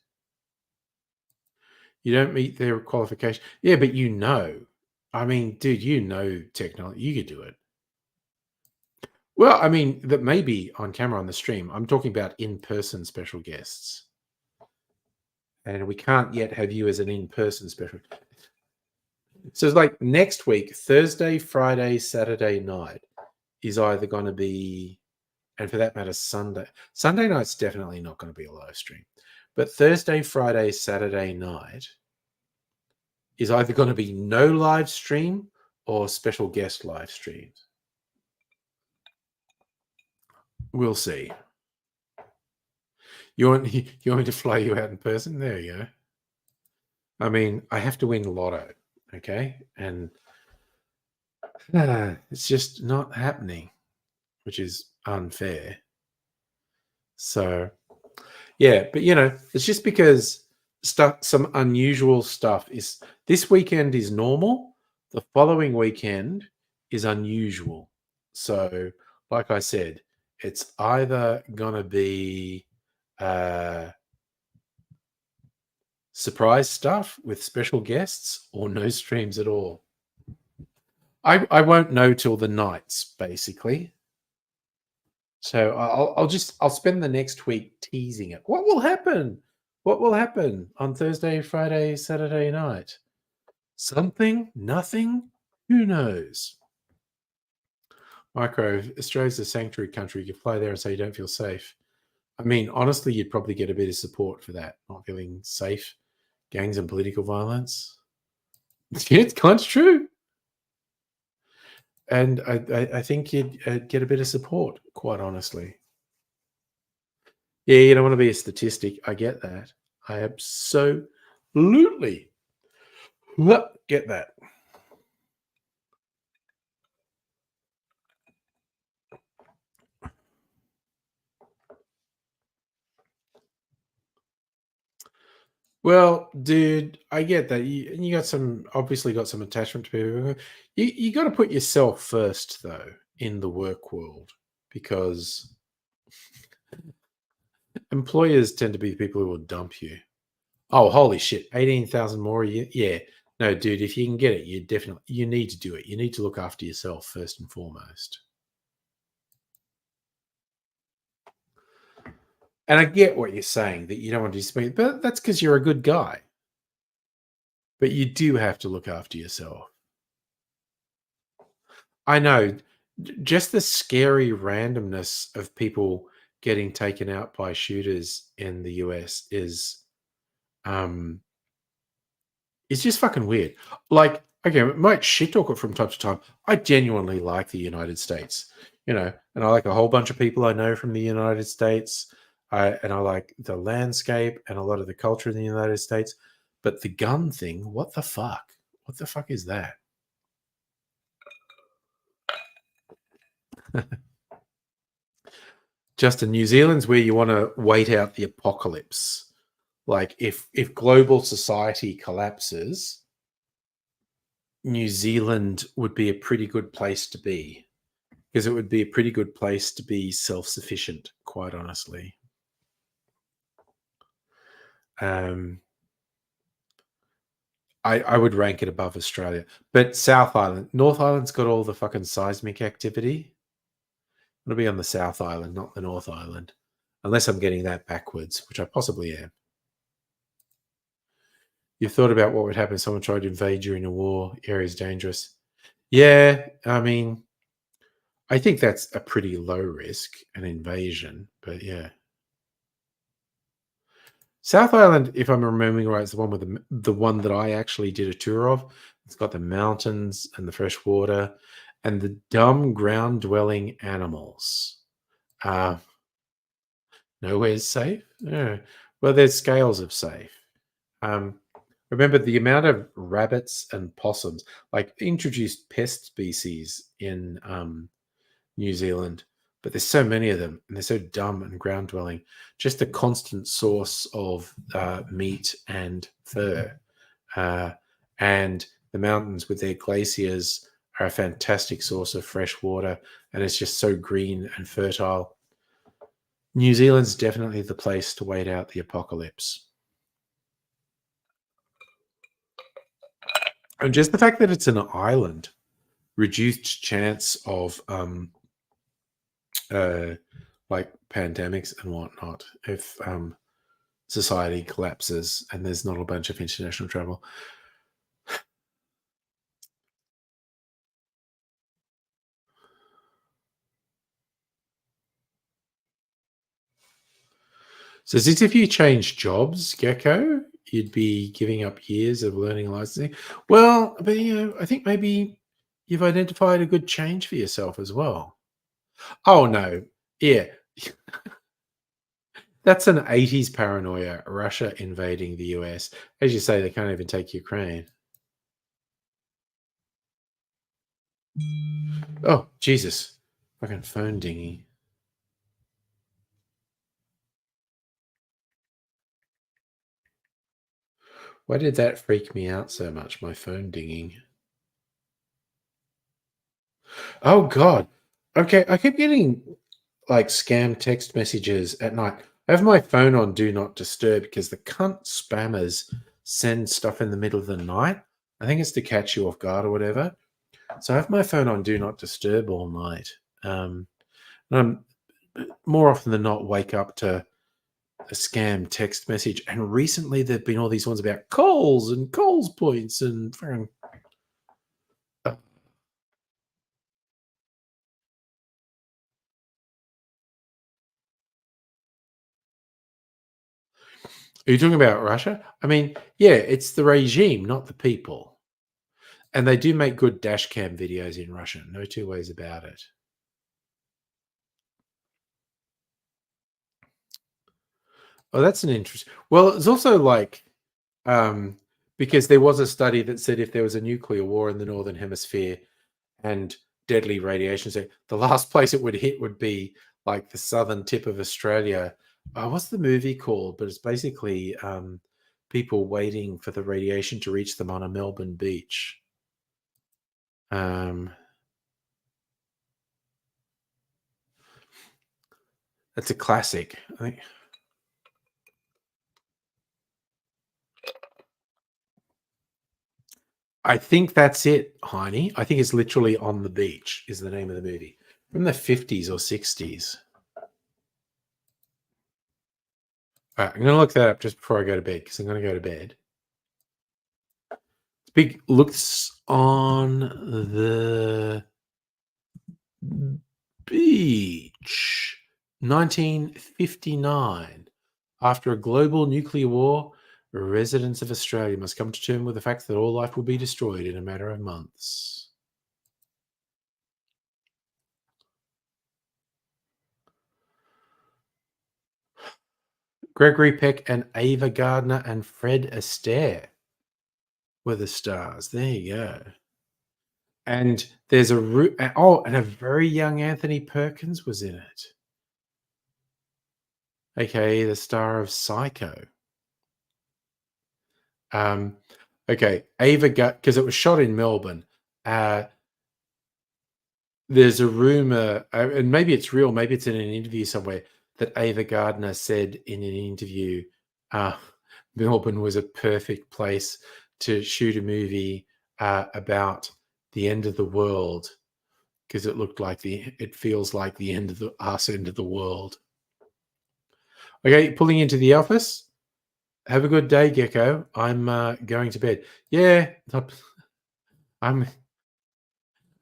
You don't meet their qualification. Yeah, but you know. I mean, dude, you know technology. You could do it. Well, I mean, that may be on camera on the stream. I'm talking about in-person special guests. And we can't yet have you as an in-person special. So it's like next week, Thursday, Friday, Saturday night is either going to be, and for that matter, Sunday. Sunday night's definitely not going to be a live stream. But Thursday, Friday, Saturday night is either going to be no live stream or special guest live streams. We'll see. You want me to fly you out in person? There you go. I mean, I have to win lotto, okay? And it's just not happening, which is unfair. So, yeah, but it's just because some unusual stuff is this weekend is normal. The following weekend is unusual. So, like I said, it's either gonna be surprise stuff with special guests or no streams at all. I won't know till the nights, basically. So I'll spend the next week teasing it. What will happen? What will happen on Thursday, Friday, Saturday night? Something? Nothing? Who knows? Micro, Australia's a sanctuary country. You fly there and say you don't feel safe. I mean, honestly, you'd probably get a bit of support for that, not feeling safe. Gangs and political violence. Yeah, it's kind of true. And I think you'd get a bit of support, quite honestly. Yeah, you don't want to be a statistic. I get that. I absolutely get that. Well, dude, I get that. You got obviously got some attachment to people. You got to put yourself first, though, in the work world, because employers tend to be the people who will dump you. Oh, holy shit! 18,000 more a year. Yeah, no, dude. If you can get it, you need to do it. You need to look after yourself first and foremost. And I get what you're saying that you don't want to speak, but that's because you're a good guy. But you do have to look after yourself. I know. Just the scary randomness of people getting taken out by shooters in the US um is just fucking weird. Like, okay, I might shit talk it from time to time. I genuinely like the United States, and I like a whole bunch of people I know from the United States. And I like the landscape and a lot of the culture in the United States. But the gun thing, what the fuck? What the fuck is that? Justin, New Zealand's where you want to wait out the apocalypse. Like if global society collapses, New Zealand would be a pretty good place to be, because it would be a pretty good place to be self-sufficient, quite honestly. I would rank it above Australia. But South Island, North Island's got all the fucking seismic activity. It'll be on the South Island, not the North Island. Unless I'm getting that backwards, which I possibly am. You've thought about what would happen if someone tried to invade you in a war. Area's dangerous. Yeah, I mean, I think that's a pretty low risk, an invasion, but yeah. South Island, if I'm remembering right, is the one with the one that I actually did a tour of. It's got the mountains and the fresh water and the dumb ground dwelling animals. Uh, Nowhere's safe. Yeah. Well, there's scales of safe. Um, Remember the amount of rabbits and possums, like introduced pest species in New Zealand, but there's so many of them and they're so dumb and ground dwelling. Just a constant source of meat and fur. Uh, and the mountains with their glaciers are a fantastic source of fresh water, and it's just so green and fertile. New Zealand's definitely the place to wait out the apocalypse. And just the fact that it's an island, reduced chance of uh, like pandemics and whatnot if society collapses and there's not a bunch of international travel. So, since if you change jobs, Gecko, you'd be giving up years of learning and licensing. Well, but I think maybe you've identified a good change for yourself as well. Oh no, yeah, that's an '80s paranoia. Russia invading the US, as you say, they can't even take Ukraine. Oh Jesus, fucking phone dingy. Why did that freak me out so much? My phone dinging. Oh God. Okay, I keep getting like scam text messages at night. I have my phone on do not disturb because the cunt spammers send stuff in the middle of the night. I think it's to catch you off guard or whatever. So I have my phone on do not disturb all night. And I'm more often than not wake up to a scam text message. And recently there've been all these ones about calls and calls points and are you talking about Russia? I mean, yeah, it's the regime, not the people. And they do make good dash cam videos in Russia. No two ways about it. Oh, that's an interest. Well, it's also like um, because there was a study that said if there was a nuclear war in the northern hemisphere and deadly radiation, so the last place it would hit would be like the southern tip of Australia. What's the movie called? But it's basically people waiting for the radiation to reach them on a Melbourne beach. Um, that's a classic. I think that's it, Heine. I think it's literally On the Beach is the name of the movie from the 50s or 60s. All right, I'm going to look that up just before I go to bed because I'm going to go to bed. Big looks on the beach, 1959. After a global nuclear war, residents of Australia must come to terms with the fact that all life will be destroyed in a matter of months. Gregory Peck and Ava Gardner and Fred Astaire were the stars. There you go. And there's and a very young Anthony Perkins was in it, aka the star of Psycho. Um, okay, Ava got because it was shot in Melbourne. Uh, there's a rumor, and maybe it's real, maybe it's in an interview somewhere, that Ava Gardner said in an interview, uh, Melbourne was a perfect place to shoot a movie about the end of the world because it feels like the end of the end of the world. Okay, pulling into the office. Have a good day, Gecko. I'm going to bed. Yeah, I'm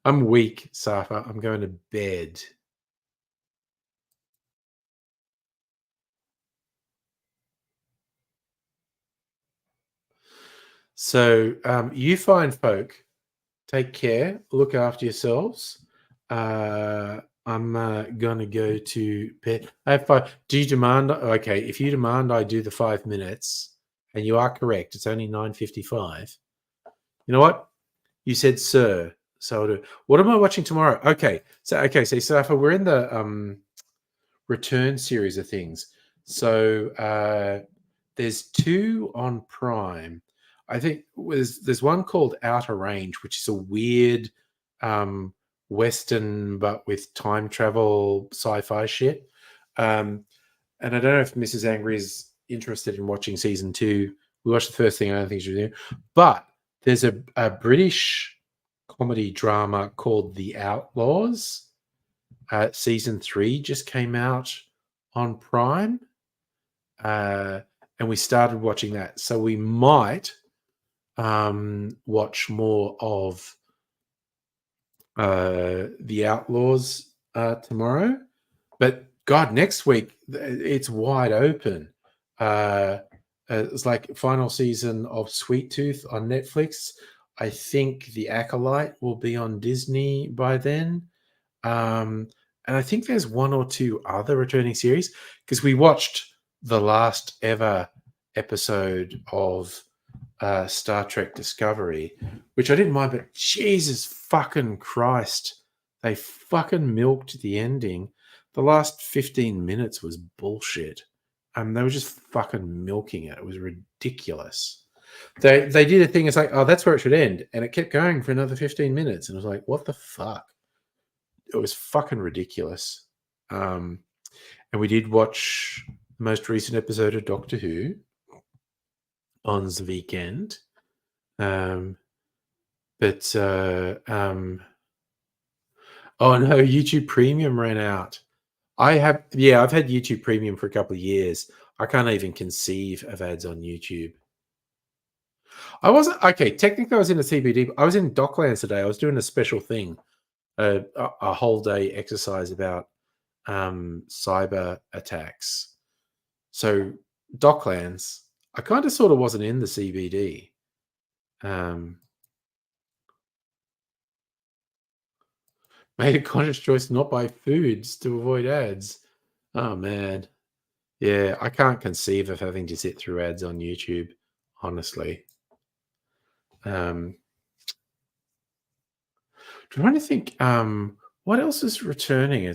I'm weak, Safa. I'm going to bed. So, you fine folk, take care. Look after yourselves. I'm gonna go to bed. I have five. Do you demand? Okay, if you demand, I do the 5 minutes, and you are correct. It's only 9:55. You know what? You said, sir. So I'll do. What am I watching tomorrow? So Safa, we're in the return series of things. So there's two on Prime. I think there's one called Outer Range, which is a weird um, Western but with time travel sci-fi shit. Um, and I don't know if Mrs. Angry is interested in watching season two. We watched the first thing. I don't think she's doing, but there's a British comedy drama called The Outlaws. Season three just came out on Prime, uh, and we started watching that. So we might watch more of The Outlaws tomorrow. But God, next week it's wide open. Uh, it's like final season of Sweet Tooth on Netflix. I think The Acolyte will be on Disney by then. Um, and I think there's one or two other returning series because we watched the last ever episode of Star Trek Discovery, which I didn't mind, but Jesus fucking Christ, they fucking milked the ending. The last 15 minutes was bullshit. They were just fucking milking it. It was ridiculous. They did a thing. It's like, oh, that's where it should end, and it kept going for another 15 minutes, and I was like, what the fuck? It was fucking ridiculous. Um, and we did watch the most recent episode of Doctor Who on the weekend. Um, but oh no, YouTube Premium ran out. I've had YouTube Premium for a couple of years. I can't even conceive of ads on YouTube. I wasn't okay. Technically, I was in a CBD. But I was in Docklands today. I was doing a special thing, a whole day exercise about cyber attacks. So Docklands, I kind of sort of wasn't in the CBD. Um, Made a conscious choice not buy foods to avoid ads. Oh man, yeah, I can't conceive of having to sit through ads on YouTube. Honestly, um, trying to think. What else is returning?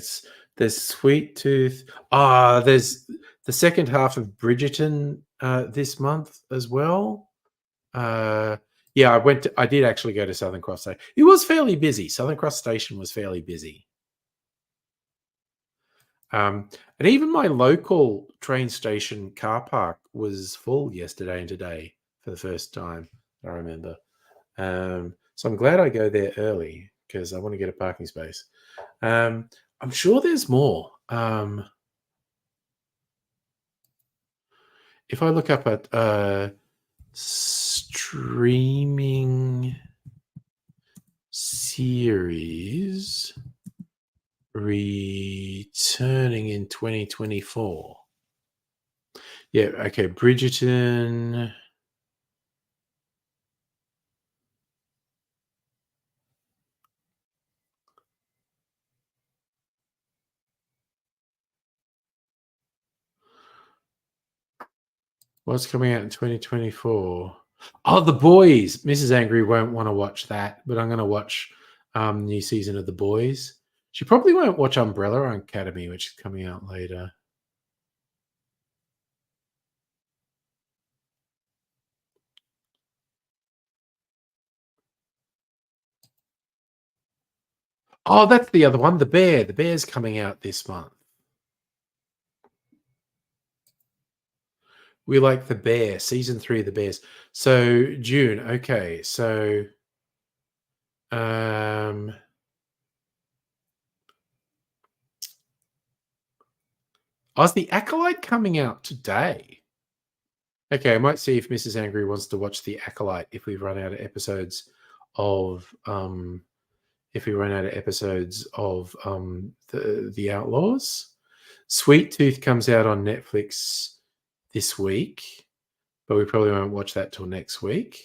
There's Sweet Tooth. There's the second half of Bridgerton this month as well. Uh, yeah, I did actually go to Southern Cross Station. It was fairly busy. Southern Cross Station was fairly busy. And even my local train station car park was full yesterday and today for the first time I remember. So I'm glad I go there early because I want to get a parking space. I'm sure there's more. If I look up at streaming series returning in 2024. Yeah, okay. Bridgerton. What's coming out in 2024? Oh, The Boys. Mrs. Angry won't want to watch that, but I'm going to watch new season of The Boys. She probably won't watch Umbrella Academy, which is coming out later. Oh, that's the other one. The Bear. The Bear's coming out this month. We like The Bear, season 3 of The Bears. So June. Okay, so um, oh, is The Acolyte coming out today? Okay, I might see if Mrs. Angry wants to watch The Acolyte if we run out of episodes of the Outlaws. Sweet Tooth comes out on Netflix this week, but we probably won't watch that till next week.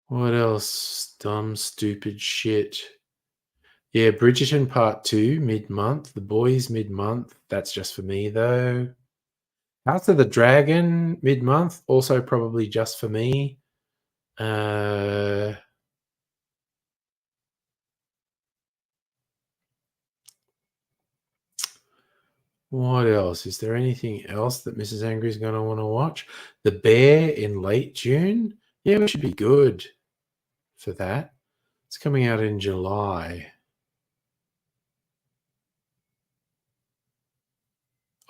What else? Dumb, stupid shit. Yeah, Bridgerton Part 2, mid-month. The Boys, mid-month. That's just for me, though. House of the Dragon, mid-month. Also probably just for me. What else? Is there anything else that Mrs. Angry is going to want to watch? The Bear in late June? Yeah, we should be good for that. It's coming out in July.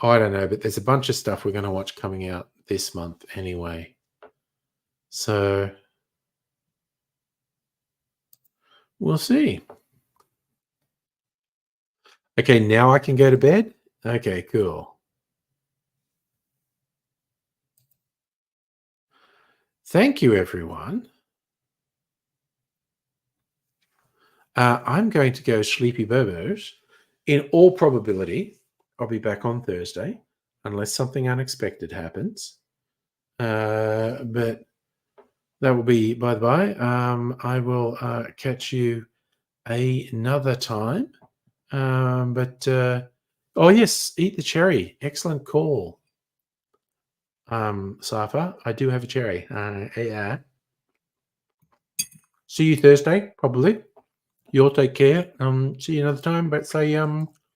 Oh, I don't know, but there's a bunch of stuff we're going to watch coming out this month anyway. So we'll see. Okay, now I can go to bed? Okay, cool. Thank you, everyone. I'm going to go sleepy bobos. In all probability, I'll be back on Thursday, unless something unexpected happens. But that will be by the by. I will catch you another time. Oh yes, eat the cherry. Excellent call. Safa, I do have a cherry. Yeah. See you Thursday, probably. You'll take care. See you another time. But say